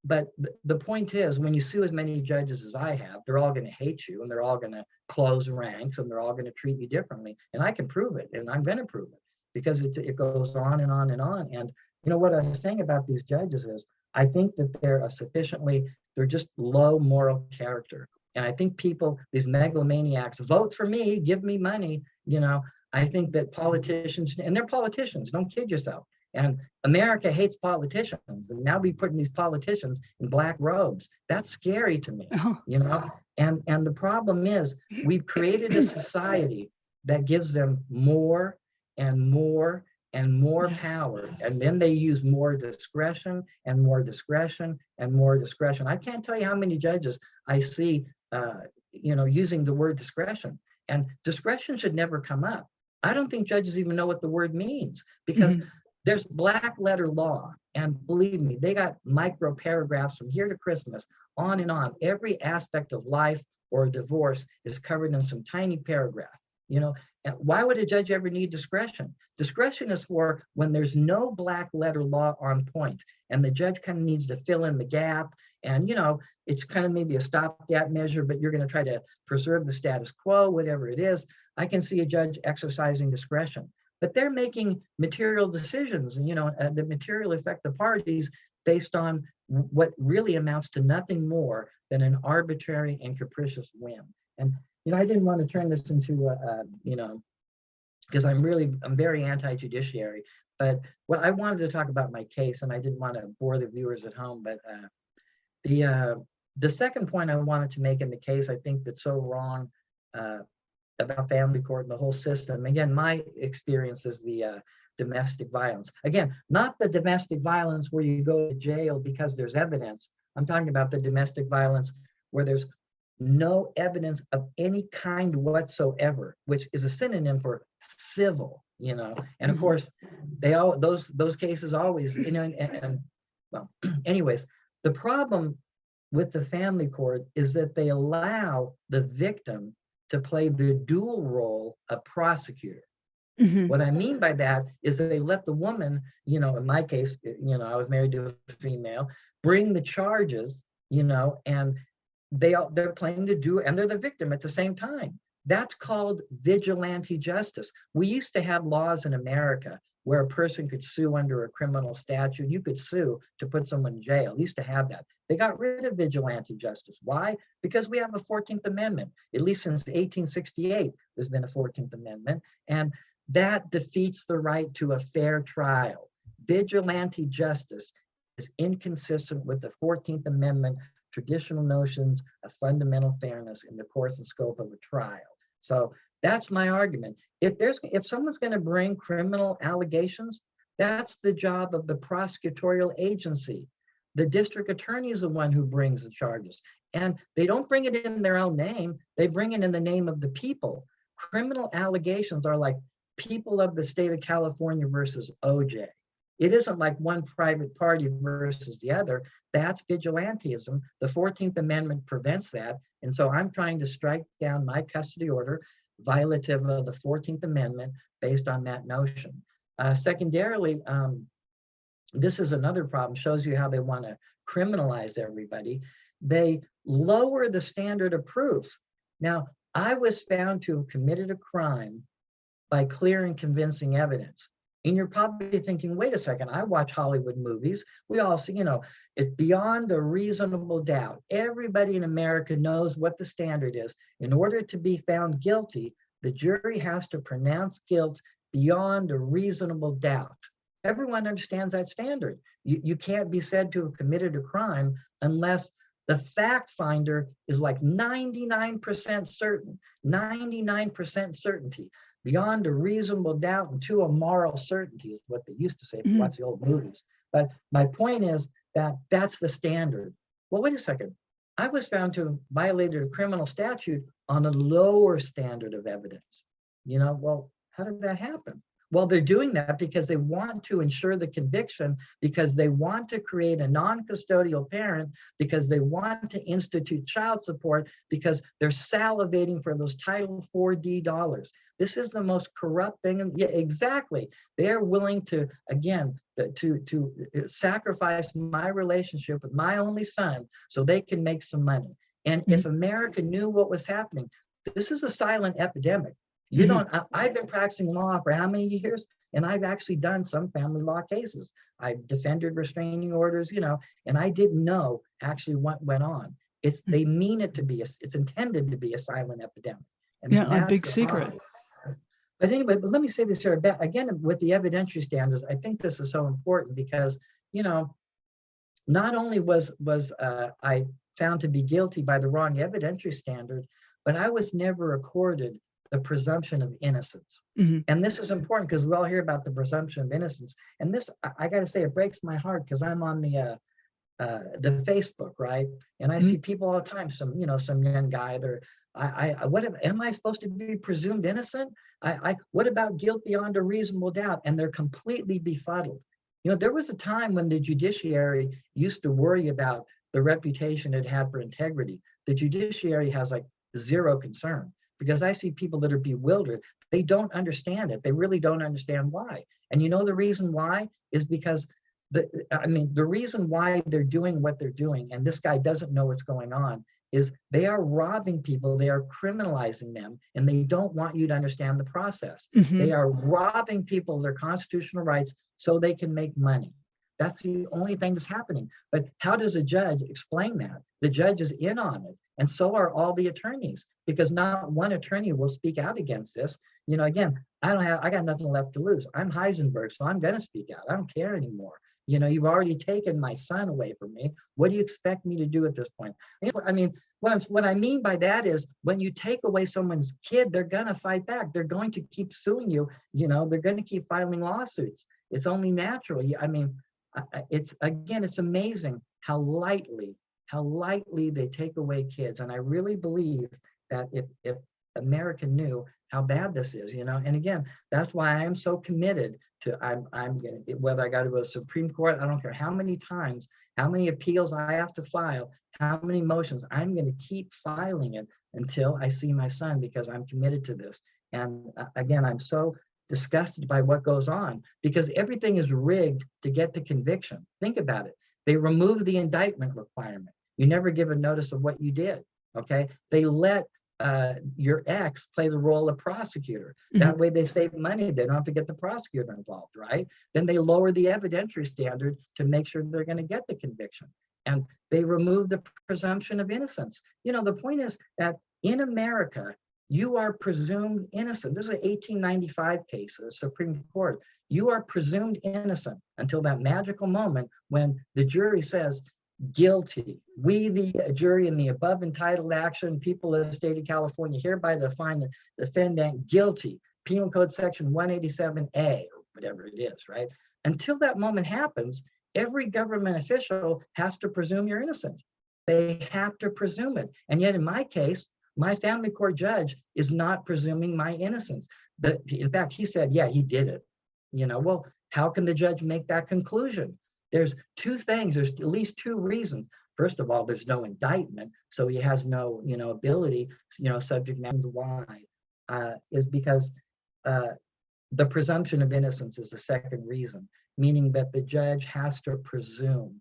but the point is, when you sue as many judges as I have, they're all going to hate you, and they're all going to close ranks, and they're all going to treat you differently. And I can prove it, and I'm going to prove it, because it goes on and on and on. And what I was saying about these judges is, I think that they're just low moral character. And I think these megalomaniacs, vote for me, give me money. I think that politicians, and they're politicians, don't kid yourself. And America hates politicians, and now we're putting these politicians in black robes. That's scary to me, And the problem is, we've created a society that gives them more and more and more power, and then they use more discretion and more discretion and more discretion. I can't tell you how many judges I see, using the word discretion, and discretion should never come up. I don't think judges even know what the word means, because there's black letter law, and believe me, they got micro paragraphs from here to Christmas, on and on. Every aspect of life or divorce is covered in some tiny paragraph. And why would a judge ever need discretion? Discretion is for when there's no black letter law on point, and the judge kind of needs to fill in the gap. And it's kind of maybe a stopgap measure, but you're going to try to preserve the status quo, whatever it is. I can see a judge exercising discretion. But they're making material decisions, and the material affect the parties based on what really amounts to nothing more than an arbitrary and capricious whim. And I didn't want to turn this into because I'm very anti-judiciary. But I wanted to talk about my case, and I didn't want to bore the viewers at home. But the second point I wanted to make in the case, I think that's so wrong about family court and the whole system. Again, my experience is the domestic violence. Again, not the domestic violence where you go to jail because there's evidence. I'm talking about the domestic violence where there's no evidence of any kind whatsoever, which is a synonym for civil, And of course, those cases always, well, anyways, the problem with the family court is that they allow the victim to play the dual role of prosecutor. What I mean by that is that they let the woman, in my case, I was married to a female, bring the charges, and they're playing the dual, and they're the victim at the same time. That's called vigilante justice. We used to have laws in America where a person could sue under a criminal statute. You could sue to put someone in jail. We used to have that. They got rid of vigilante justice. Why? Because we have a 14th Amendment. At least since 1868, there's been a 14th Amendment. And that defeats the right to a fair trial. Vigilante justice is inconsistent with the 14th Amendment traditional notions of fundamental fairness in the course and scope of a trial. So that's my argument. If someone's going to bring criminal allegations, that's the job of the prosecutorial agency. The district attorney is the one who brings the charges. And they don't bring it in their own name, they bring it in the name of the people. Criminal allegations are like people of the state of California versus OJ. It isn't like one private party versus the other. That's vigilantism. The 14th Amendment prevents that. And so I'm trying to strike down my custody order, violative of the 14th Amendment, based on that notion. Secondarily, this is another problem, shows you how they want to criminalize everybody. They lower the standard of proof. Now, I was found to have committed a crime by clear and convincing evidence. And you're probably thinking, wait a second, I watch Hollywood movies. We all see, it's beyond a reasonable doubt. Everybody in America knows what the standard is. In order to be found guilty, the jury has to pronounce guilt beyond a reasonable doubt. Everyone understands that standard. You can't be said to have committed a crime unless the fact finder is like 99% certain, 99% certainty. Beyond a reasonable doubt and to a moral certainty is what they used to say if you watch the old movies. But my point is that that's the standard. Well, wait a second. I was found to have violated a criminal statute on a lower standard of evidence. Well, how did that happen? Well, they're doing that because they want to ensure the conviction, because they want to create a non-custodial parent, because they want to institute child support, because they're salivating for those Title 4D dollars. This is the most corrupt thing. Yeah, exactly. They're willing to, again, to sacrifice my relationship with my only son so they can make some money. And if America knew what was happening, this is a silent epidemic. I've been practicing law for how many years? And I've actually done some family law cases. I've defended restraining orders, and I didn't know actually what went on. They mean it to be, it's intended to be a silent epidemic. And a big secret. But anyway, let me say this here again, with the evidentiary standards, I think this is so important because, not only was I found to be guilty by the wrong evidentiary standard, but I was never accorded the presumption of innocence. And this is important because we all hear about the presumption of innocence. And this, I got to say, it breaks my heart because I'm on the Facebook, right? And I see people all the time, some young guy, am I supposed to be presumed innocent? What about guilt beyond a reasonable doubt? And they're completely befuddled. There was a time when the judiciary used to worry about the reputation it had for integrity. The judiciary has like zero concern. Because I see people that are bewildered. They don't understand it. They really don't understand why. And the reason why is because the reason why they're doing what they're doing, and this guy doesn't know what's going on, is they are robbing people, they are criminalizing them, and they don't want you to understand the process. They are robbing people of their constitutional rights so they can make money. That's the only thing that's happening. But how does a judge explain that? The judge is in on it. And so are all the attorneys, because not one attorney will speak out against this. Again, I got nothing left to lose. I'm Heisenberg, so I'm going to speak out. I don't care anymore. You've already taken my son away from me. What do you expect me to do at this point? I mean, what I mean by that is when you take away someone's kid, they're going to fight back. They're going to keep suing you. They're going to keep filing lawsuits. It's only natural. I mean, it's amazing how lightly they take away kids. And I really believe that if America knew how bad this is, and again, that's why I am so committed to, whether I got to go to the Supreme Court, I don't care how many times, how many appeals I have to file, how many motions, I'm going to keep filing it until I see my son, because I'm committed to this. And again, I'm so disgusted by what goes on because everything is rigged to get the conviction. Think about it. They remove the indictment requirement. You never give a notice of what you did, okay? They let your ex play the role of prosecutor. That way they save money. They don't have to get the prosecutor involved, right? Then they lower the evidentiary standard to make sure they're going to get the conviction. And they remove the presumption of innocence. The point is that in America, you are presumed innocent. This is an 1895 case of the Supreme Court. You are presumed innocent until that magical moment when the jury says, guilty. We, the jury in the above entitled action, people of the state of California, hereby find the defendant guilty. Penal Code Section 187A, or whatever it is, right? Until that moment happens, every government official has to presume you're innocent. They have to presume it. And yet in my case, my family court judge is not presuming my innocence. In fact, he said, yeah, he did it. Well, how can the judge make that conclusion? There's two things. There's at least two reasons. First of all, there's no indictment, so he has no, ability, subject matter. Why? Is because the presumption of innocence is the second reason, meaning that the judge has to presume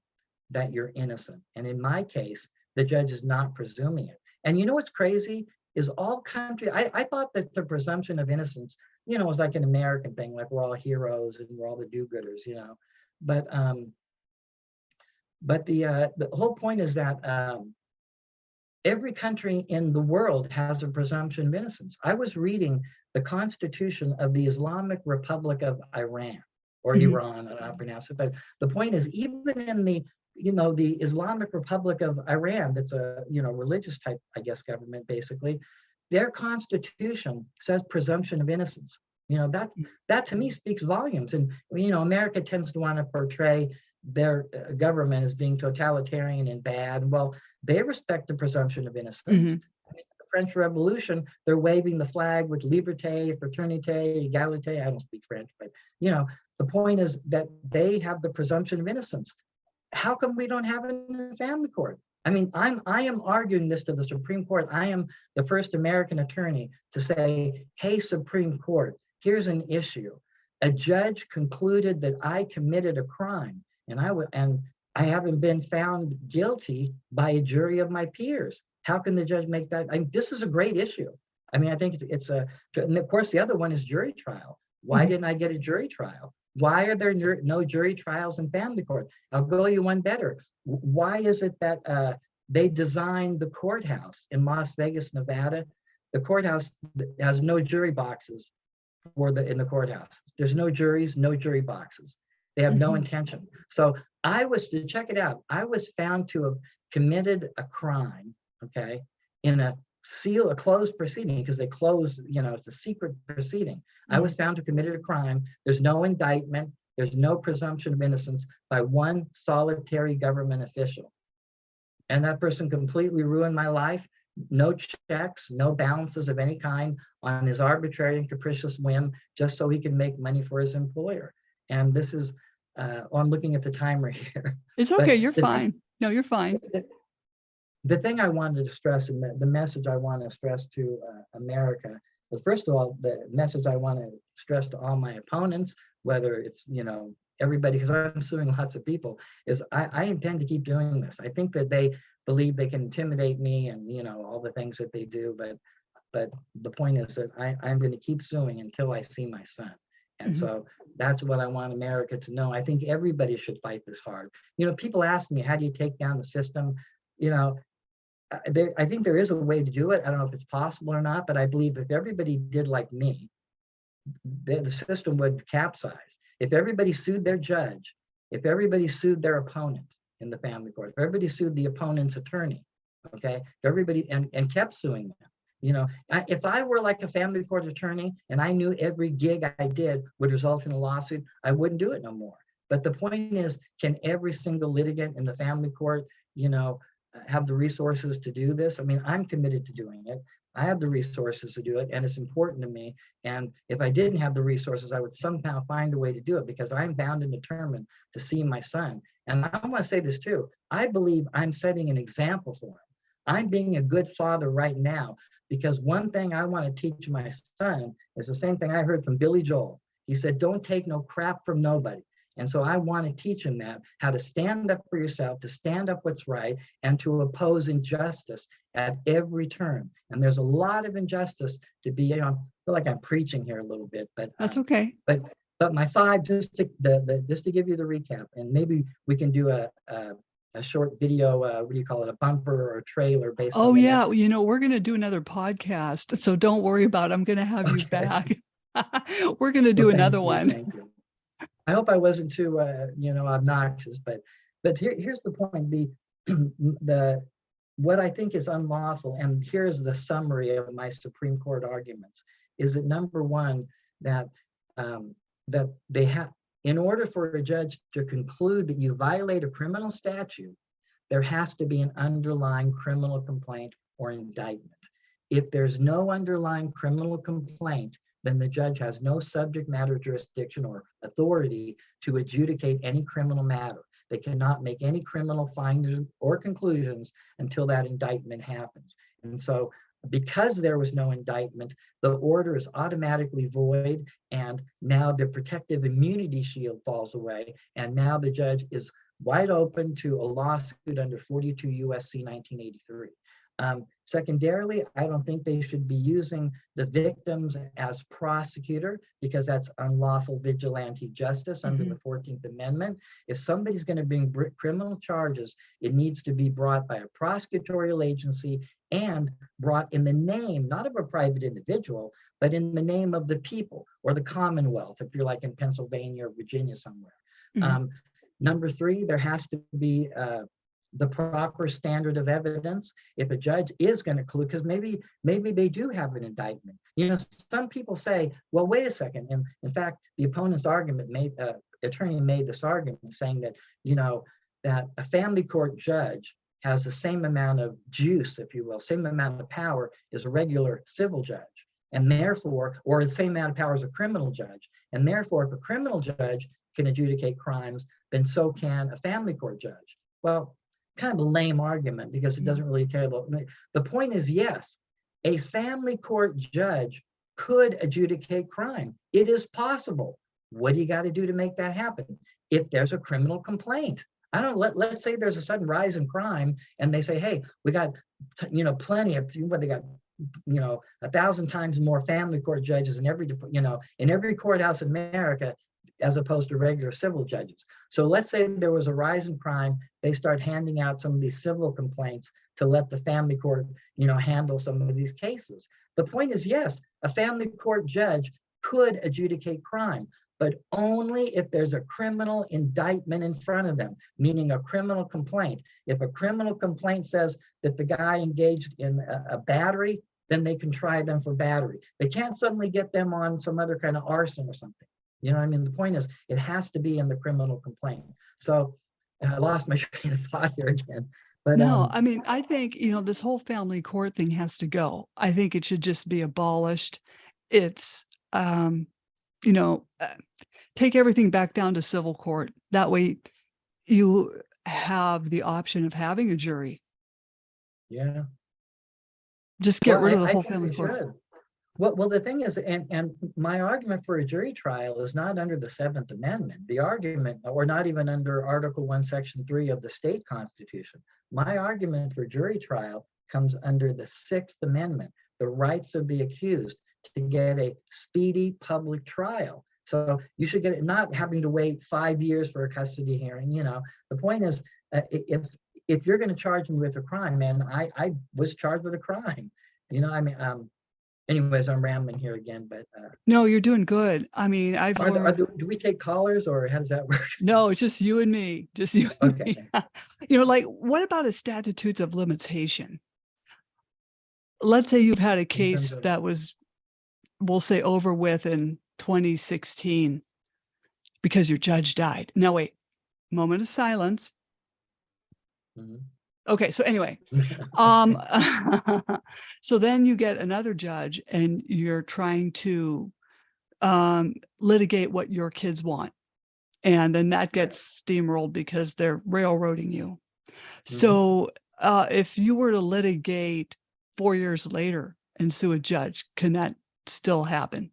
that you're innocent. And in my case, the judge is not presuming it. And what's crazy is all countries, I thought that the presumption of innocence, was like an American thing, like we're all heroes and we're all the do-gooders, But the whole point is that every country in the world has a presumption of innocence. I was reading the Constitution of the Islamic Republic of Iran, or Iran, I don't know how to pronounce it, but the point is, even in the Islamic Republic of Iran, that's a religious type, I guess, government basically, their constitution says presumption of innocence. That to me speaks volumes. And America tends to want to portray their government as being totalitarian and bad. Well, they respect the presumption of innocence. I mean, the French Revolution, they're waving the flag with liberté, fraternité, égalité. I don't speak French, but the point is that they have the presumption of innocence. How come we don't have it in the family court? I mean, I am arguing this to the Supreme Court. I am the first American attorney to say, hey, Supreme Court, here's an issue. A judge concluded that I committed a crime, and I haven't been found guilty by a jury of my peers. How can the judge make that? I mean, this is a great issue. I mean, I think it's and of course, the other one is jury trial. Why didn't I get a jury trial? Why are there no jury trials in family court? I'll go you one better. Why is it that they designed the courthouse in Las Vegas, Nevada? The courthouse has no jury boxes in the courthouse. There's no juries, no jury boxes. They have no intention. So to check it out, I was found to have committed a crime, okay, in a closed proceeding, because they closed, it's a secret proceeding. I was found to have committed a crime. There's no indictment. There's no presumption of innocence by one solitary government official. And that person completely ruined my life. No checks, no balances of any kind on his arbitrary and capricious whim, just so he can make money for his employer. And this is, I'm looking at the timer here. It's okay, you're fine. No, you're fine. The thing I wanted to stress, and the message I want to stress to America, is first of all, the message I want to stress to all my opponents, whether it's, everybody, because I'm suing lots of people, is I intend to keep doing this. I think that they believe they can intimidate me and, all the things that they do, but the point is that I'm going to keep suing until I see my son. And so that's what I want America to know. I think everybody should fight this hard. People ask me, how do you take down the system? I think there is a way to do it. I don't know if it's possible or not, but I believe if everybody did like me, the system would capsize. If everybody sued their judge, if everybody sued their opponent in the family court, if everybody sued the opponent's attorney, okay, if everybody and kept suing them, if I were like a family court attorney and I knew every gig I did would result in a lawsuit, I wouldn't do it no more. But the point is, can every single litigant in the family court, have the resources to do this? I mean, I'm committed to doing it. I have the resources to do it, and it's important to me. And if I didn't have the resources, I would somehow find a way to do it, because I'm bound and determined to see my son. And I want to say this too. I believe I'm setting an example for him. I'm being a good father right now, because one thing I want to teach my son is the same thing I heard from Billy Joel. He said, don't take no crap from nobody. And so I want to teach him that, how to stand up for yourself, to stand up what's right, and to oppose injustice at every turn. And there's a lot of injustice to be on. I feel like I'm preaching here a little bit, but that's okay. But my five, just to give you the recap, and maybe we can do a a short video, what do you call it, a bumper or a trailer based on Oh the yeah, next. we're going to do another podcast, so don't worry about it. I'm going to have you Okay. back. We're going to Well, do another thank you. one. Thank you. I hope I wasn't too, obnoxious, but here's the point. The what I think is unlawful, and here's the summary of my Supreme Court arguments, is that number one, that that they have, in order for a judge to conclude that you violate a criminal statute, there has to be an underlying criminal complaint or indictment. If there's no underlying criminal complaint, then the judge has no subject matter jurisdiction or authority to adjudicate any criminal matter. They cannot make any criminal findings or conclusions until that indictment happens. And so, because there was no indictment, the order is automatically void, and now the protective immunity shield falls away, and now the judge is wide open to a lawsuit under 42 USC 1983. Secondarily, I don't think they should be using the victims as prosecutor, because that's unlawful vigilante justice under the 14th Amendment. If somebody's going to bring criminal charges, it needs to be brought by a prosecutorial agency and brought in the name, not of a private individual, but in the name of the people or the Commonwealth, if you're like in Pennsylvania or Virginia somewhere. Number three, there has to be the proper standard of evidence. If a judge is going to conclude, because maybe they do have an indictment. Some people say, well, wait a second. And in fact, the opponent's attorney made this argument saying that, that a family court judge has the same amount of juice, if you will, same amount of power as a regular civil judge. And therefore, or the same amount of power as a criminal judge. And therefore, if a criminal judge can adjudicate crimes, then so can a family court judge. Well, kind of a lame argument, because it doesn't really tell. The point is, yes, a family court judge could adjudicate crime. It is possible. What do you got to do to make that happen? If there's a criminal complaint, let's say there's a sudden rise in crime, and they say, hey, we got, plenty of, they got, 1,000 times more family court judges in every courthouse in America, as opposed to regular civil judges. So let's say there was a rise in crime, they start handing out some of these civil complaints to let the family court, handle some of these cases. The point is, yes, a family court judge could adjudicate crime, but only if there's a criminal indictment in front of them, meaning a criminal complaint. If a criminal complaint says that the guy engaged in a battery, then they can try them for battery. They can't suddenly get them on some other kind of arson or something. The point is, it has to be in the criminal complaint. So I lost my train of thought here again. But no, I think, this whole family court thing has to go. I think it should just be abolished. It's, take everything back down to civil court. That way you have the option of having a jury. Yeah. Just get rid of the whole family court. Should. Well, the thing is, and my argument for a jury trial is not under the 7th Amendment. The argument, or not even under Article 1, Section 3 of the state constitution. My argument for jury trial comes under the 6th Amendment, the rights of the accused to get a speedy public trial. So you should get it, not having to wait 5 years for a custody hearing. The point is, if you're going to charge me with a crime, man, I was charged with a crime. Anyways, I'm rambling here again, but no, you're doing good. I've learned. Do we take callers, or how does that work? No, it's just you and me. Just you. Okay. Like, what about a statutes of limitation? Let's say you've had a case that was, we'll say, over with in 2016 because your judge died. Now, wait, moment of silence. Okay, so anyway, so then you get another judge and you're trying to litigate what your kids want. And then that gets steamrolled because they're railroading you. So if you were to litigate 4 years later and sue a judge, can that still happen?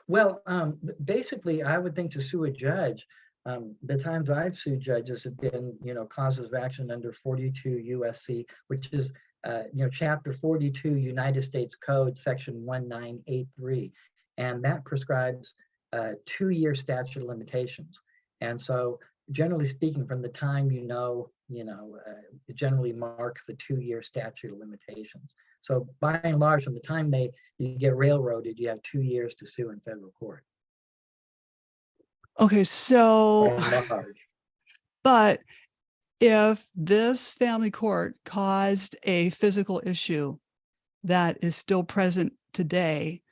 Well, basically, I would think to sue a judge, the times I've sued judges have been, causes of action under 42 USC, which is, Chapter 42, United States Code, Section 1983. And that prescribes 2-year statute of limitations. And so generally speaking, from the time it generally marks the 2-year statute of limitations. So by and large, from the time you get railroaded, you have 2 years to sue in federal court. Okay, so, By and large. but if this family court caused a physical issue that is still present today,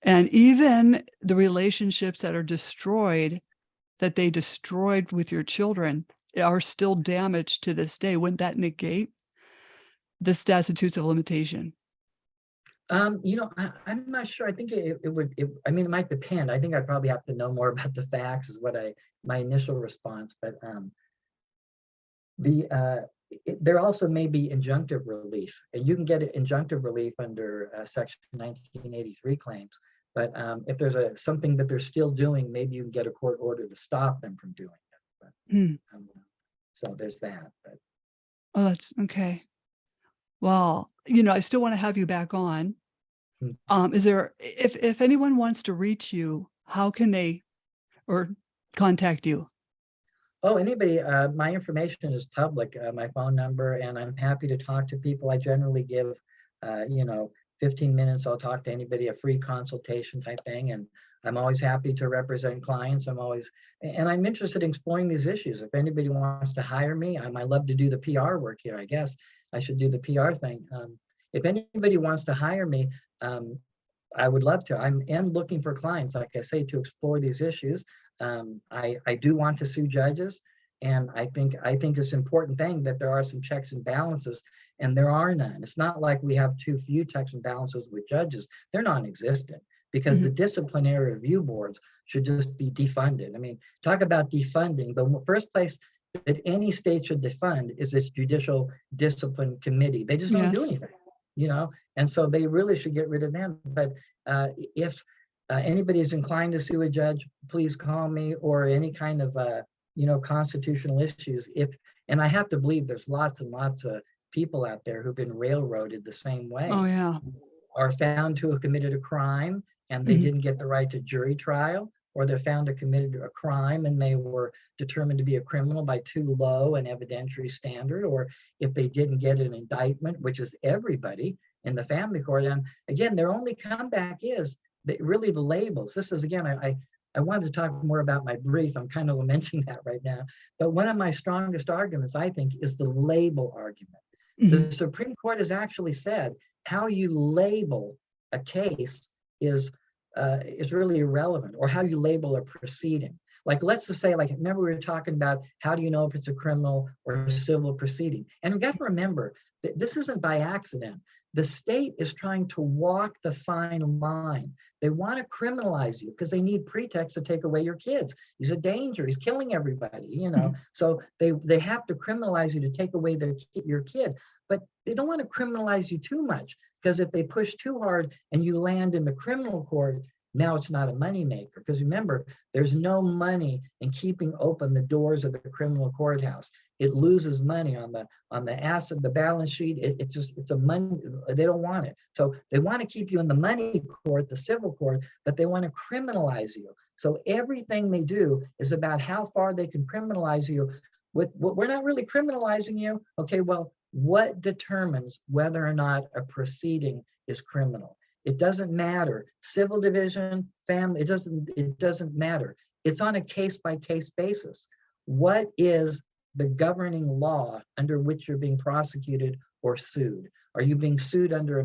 and even the relationships that are destroyed, that they destroyed with your children, are still damaged to this day, wouldn't that negate the statutes of limitation? I'm not sure. I think it would. I mean, it might depend. I think I'd probably have to know more about the facts. Is what my initial response. But there also may be injunctive relief, and you can get injunctive relief under Section 1983 claims. But if there's something that they're still doing, maybe you can get a court order to stop them from doing it. But, so there's that. But. Oh, that's okay. Well, I still want to have you back on. Is there, if anyone wants to reach you, how can they or contact you? Oh, anybody, my information is public, my phone number, and I'm happy to talk to people. I generally give, 15 minutes. I'll talk to anybody, a free consultation type thing. And I'm always happy to represent clients. And I'm interested in exploring these issues. If anybody wants to hire me, I love to do the PR work here. I guess I should do the PR thing. If anybody wants to hire me, I would love to. I am looking for clients, like I say, to explore these issues. I do want to sue judges, and I think it's an important thing that there are some checks and balances, and there are none. It's not like we have too few checks and balances with judges. They're non-existent, because the disciplinary review boards should just be defunded. I mean, talk about defunding. The first place that any state should defund is its judicial discipline committee. They just don't do anything, and so they really should get rid of them. But if anybody is inclined to sue a judge, please call me, or any kind of constitutional issues. And I have to believe there's lots and lots of people out there who've been railroaded the same way. Oh, yeah. Are found to have committed a crime and they didn't get the right to jury trial, or they're found to have committed a crime and they were determined to be a criminal by too low an evidentiary standard, or if they didn't get an indictment, which is everybody in the family court. And again, their only comeback is really the labels. This is, again, I wanted to talk more about my brief. I'm kind of lamenting that right now. But one of my strongest arguments, I think, is the label argument. The Supreme Court has actually said how you label a case is really irrelevant, or how you label a proceeding. Like, let's just say, remember we were talking about how do you know if it's a criminal or a civil proceeding? And we've got to remember that this isn't by accident. The state is trying to walk the fine line. They want to criminalize you because they need pretext to take away your kids. He's a danger. He's killing everybody, So they have to criminalize you to take away your kid. But they don't want to criminalize you too much, because if they push too hard and you land in the criminal court, now it's not a moneymaker. Because remember, there's no money in keeping open the doors of the criminal courthouse. It loses money on the asset, the balance sheet. It's a money. They don't want it. So they want to keep you in the money court, the civil court, but they want to criminalize you. So everything they do is about how far they can criminalize you. We're not really criminalizing you. Okay, well, what determines whether or not a proceeding is criminal? It doesn't matter. Civil division, family, it doesn't matter. It's on a case-by-case basis. What is the governing law under which you're being prosecuted or sued? Are you being sued under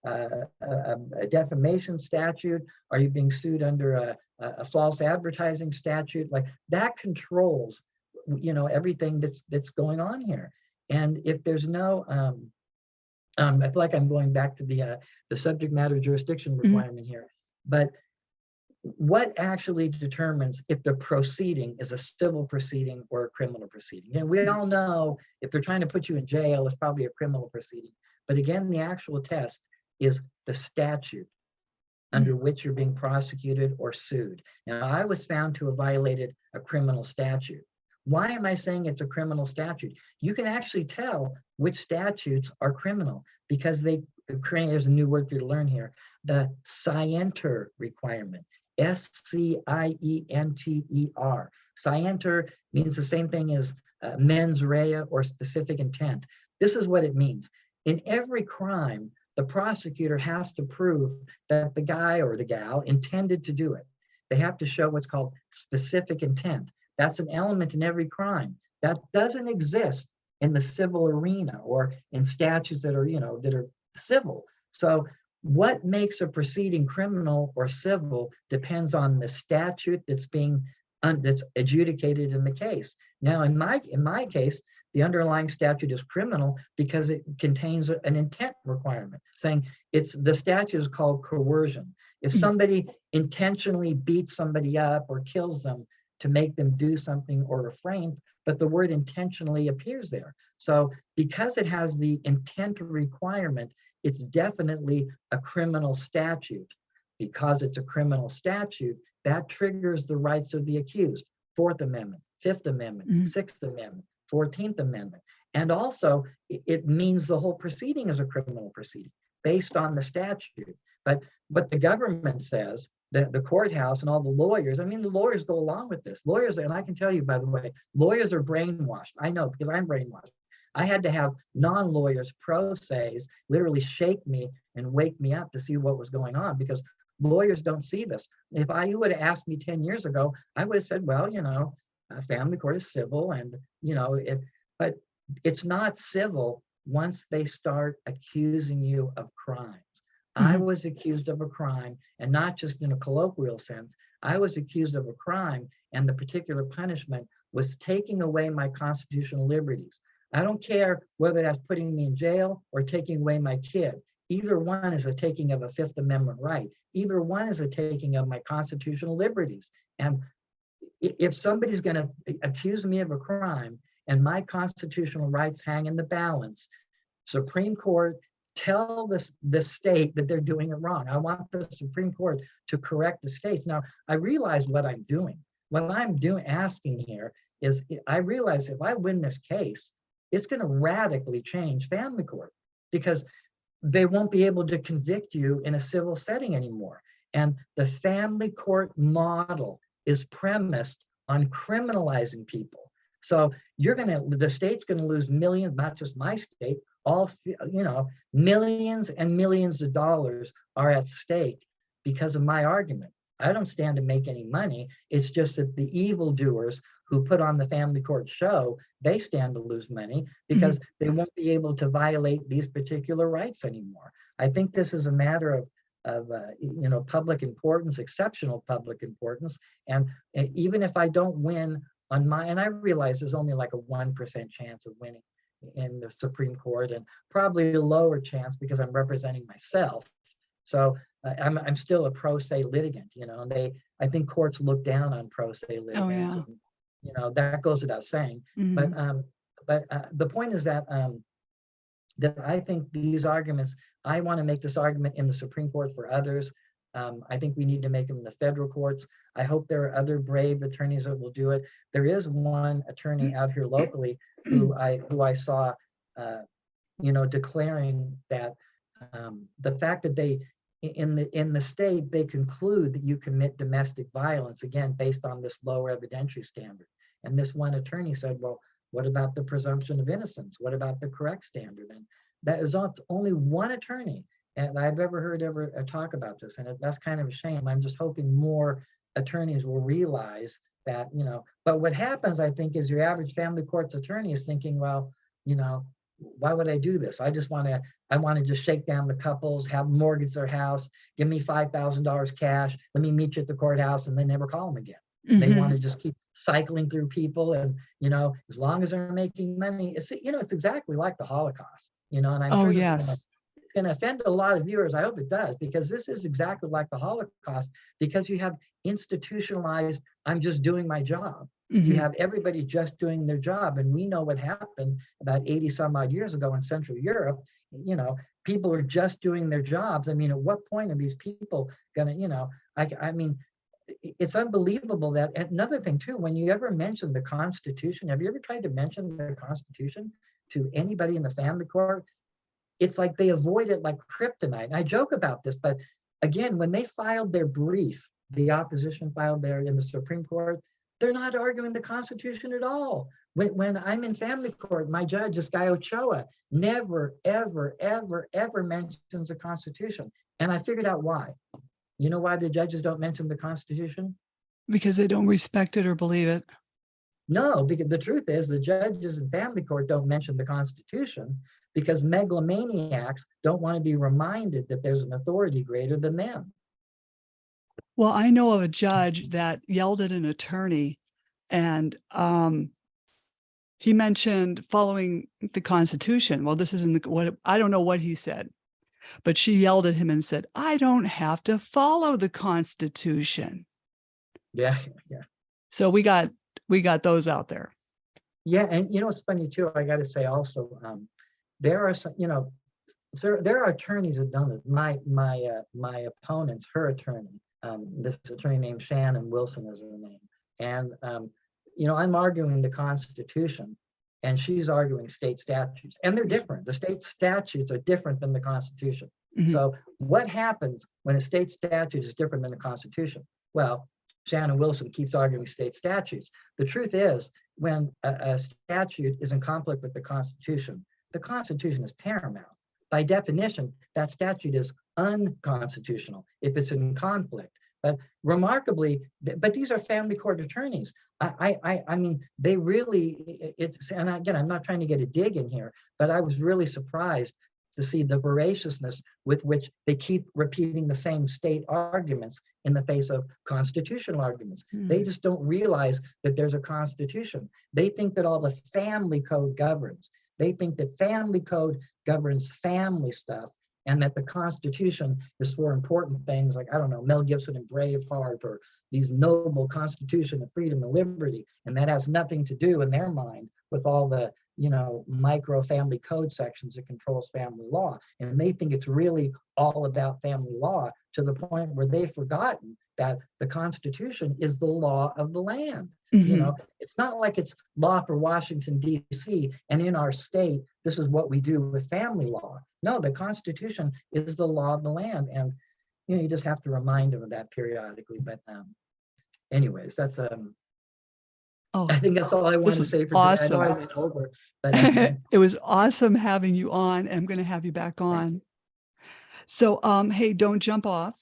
a defamation statute? Are you being sued under a false advertising statute? Like, that controls, everything that's going on here. And if there's no, I feel like I'm going back to the subject matter jurisdiction requirement here, but what actually determines if the proceeding is a civil proceeding or a criminal proceeding? And we all know if they're trying to put you in jail, it's probably a criminal proceeding. But again, the actual test is the statute under which you're being prosecuted or sued. Now, I was found to have violated a criminal statute. Why am I saying it's a criminal statute? You can actually tell which statutes are criminal, because there's a new word for you to learn here, the scienter requirement. Scienter. Scienter means the same thing as mens rea or specific intent. This is what it means. In every crime, the prosecutor has to prove that the guy or the gal intended to do it. They have to show what's called specific intent. That's an element in every crime. That doesn't exist in the civil arena or in statutes that are, that are civil. So what makes a proceeding criminal or civil depends on the statute that's that's adjudicated in the case. Now, in my case, the underlying statute is criminal because it contains an intent requirement, saying the statute is called coercion. If somebody intentionally beats somebody up or kills them to make them do something or refrain, but the word intentionally appears there. So because it has the intent requirement, it's definitely a criminal statute. Because it's a criminal statute, that triggers the rights of the accused. Fourth Amendment, Fifth Amendment, Sixth Amendment, 14th Amendment. And also, it means the whole proceeding is a criminal proceeding based on the statute. But what the government says, the courthouse and all the lawyers, the lawyers go along with this. Lawyers, and I can tell you, by the way, lawyers are brainwashed. I know because I'm brainwashed. I had to have non-lawyers, pro se's, literally shake me and wake me up to see what was going on because lawyers don't see this. If you would have asked me 10 years ago, I would have said, well, family court is civil and, but it's not civil once they start accusing you of crimes. I was accused of a crime, and not just in a colloquial sense. I was accused of a crime, and the particular punishment was taking away my constitutional liberties. I don't care whether that's putting me in jail or taking away my kid. Either one is a taking of a Fifth Amendment right. Either one is a taking of my constitutional liberties. And if somebody's going to accuse me of a crime and my constitutional rights hang in the balance, Supreme Court, tell the state that they're doing it wrong. I want the Supreme Court to correct the states. Now, I realize what I'm doing. What I'm asking here is, I realize if I win this case, it's going to radically change family court because they won't be able to convict you in a civil setting anymore. And the family court model is premised on criminalizing people. So the state's going to lose millions, not just my state, millions and millions of dollars are at stake because of my argument. I don't stand to make any money. It's just that the evildoers who put on the family court show, they stand to lose money because they won't be able to violate these particular rights anymore. I think this is a matter of public importance, exceptional public importance. And even if I don't win and I realize there's only like a 1% chance of winning in the Supreme Court, and probably a lower chance because I'm representing myself. So I'm still a pro se litigant, and I think courts look down on pro se litigants. Oh, yeah. And, that goes without saying. But the point is that that I think these arguments, I want to make this argument in the Supreme Court for others. I think we need to make them in the federal courts. I hope there are other brave attorneys that will do it. There is one attorney out here locally who I saw, declaring that the fact that they in the state they conclude that you commit domestic violence, again based on this lower evidentiary standard. And this one attorney said, well, what about the presumption of innocence? What about the correct standard? And that is only one attorney and I've ever heard talk about this, and that's kind of a shame. I'm just hoping more attorneys will realize that, but what happens, I think, is your average family courts attorney is thinking, well, why would I do this? I want to just shake down the couples, have them mortgage their house, give me $5,000 cash, let me meet you at the courthouse, and then never call them again. They want to just keep cycling through people, and as long as they're making money, it's exactly like the Holocaust, and I'm sure this is going to offend a lot of viewers. I hope it does, because this is exactly like the Holocaust, because you have institutionalized, I'm just doing my job. You have everybody just doing their job. And we know what happened about 80 some odd years ago in Central Europe. People are just doing their jobs. At what point are these people going to, it's unbelievable that. And another thing too, when you ever mention the Constitution, have you ever tried to mention the Constitution to anybody in the family court? It's like they avoid it like kryptonite. And I joke about this, but again, when they filed their brief the opposition filed there in the Supreme Court, they're not arguing the Constitution at all. When I'm in family court, my judge, this guy Ochoa, never, ever, ever, ever mentions the Constitution. And I figured out why. You know why the judges don't mention the Constitution? Because they don't respect it or believe it. No, because the truth is the judges in family court don't mention the Constitution because megalomaniacs don't want to be reminded that there's an authority greater than them. Well, I know of a judge that yelled at an attorney, and he mentioned following the Constitution. Well, this isn't what I don't know what he said, but she yelled at him and said, "I don't have to follow the Constitution." Yeah. So we got those out there. Yeah, and it's funny too. I got to say also, there are some, there are attorneys that done it. My opponent's her attorney. This attorney named Shannon Wilson is her name, and I'm arguing the Constitution, and she's arguing state statutes, and they're different. The state statutes are different than the Constitution. Mhm. So what happens when a state statute is different than the Constitution? Well, Shannon Wilson keeps arguing state statutes. The truth is, when a statute is in conflict with the Constitution is paramount. By definition, that statute is unconstitutional if it's in conflict. But remarkably, but these are family court attorneys. I mean, they really, and again, I'm not trying to get a dig in here, but I was really surprised to see the voraciousness with which they keep repeating the same state arguments in the face of constitutional arguments. They just don't realize that there's a Constitution. They think that all the family code governs. They think that family code governs family stuff, and that the Constitution is for important things like, I don't know, Mel Gibson and Braveheart, or these noble Constitution of freedom and liberty. And that has nothing to do in their mind with all the micro family code sections that controls family law. And they think it's really all about family law, to the point where they've forgotten that the Constitution is the law of the land. Mhm. It's not like it's law for Washington, D.C., and in our state, this is what we do with family law. No, the Constitution is the law of the land. And, you just have to remind them of that periodically. But anyways, that's I think that's all I want to say for today. I know I went over, but It was awesome having you on. I'm going to have you back on. So, hey, don't jump off.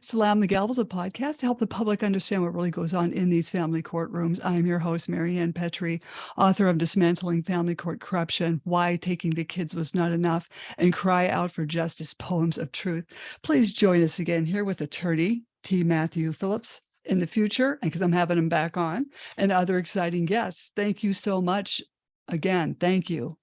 Slam the Gavel is a podcast to help the public understand what really goes on in these family courtrooms. I'm your host, Mary Ann Petrie, author of Dismantling Family Court Corruption, Why Taking the Kids Was Not Enough, and Cry Out for Justice, Poems of Truth. Please join us again here with attorney T.Matt Phillips in the future, and because I'm having him back on, and other exciting guests. Thank you so much. Again, thank you.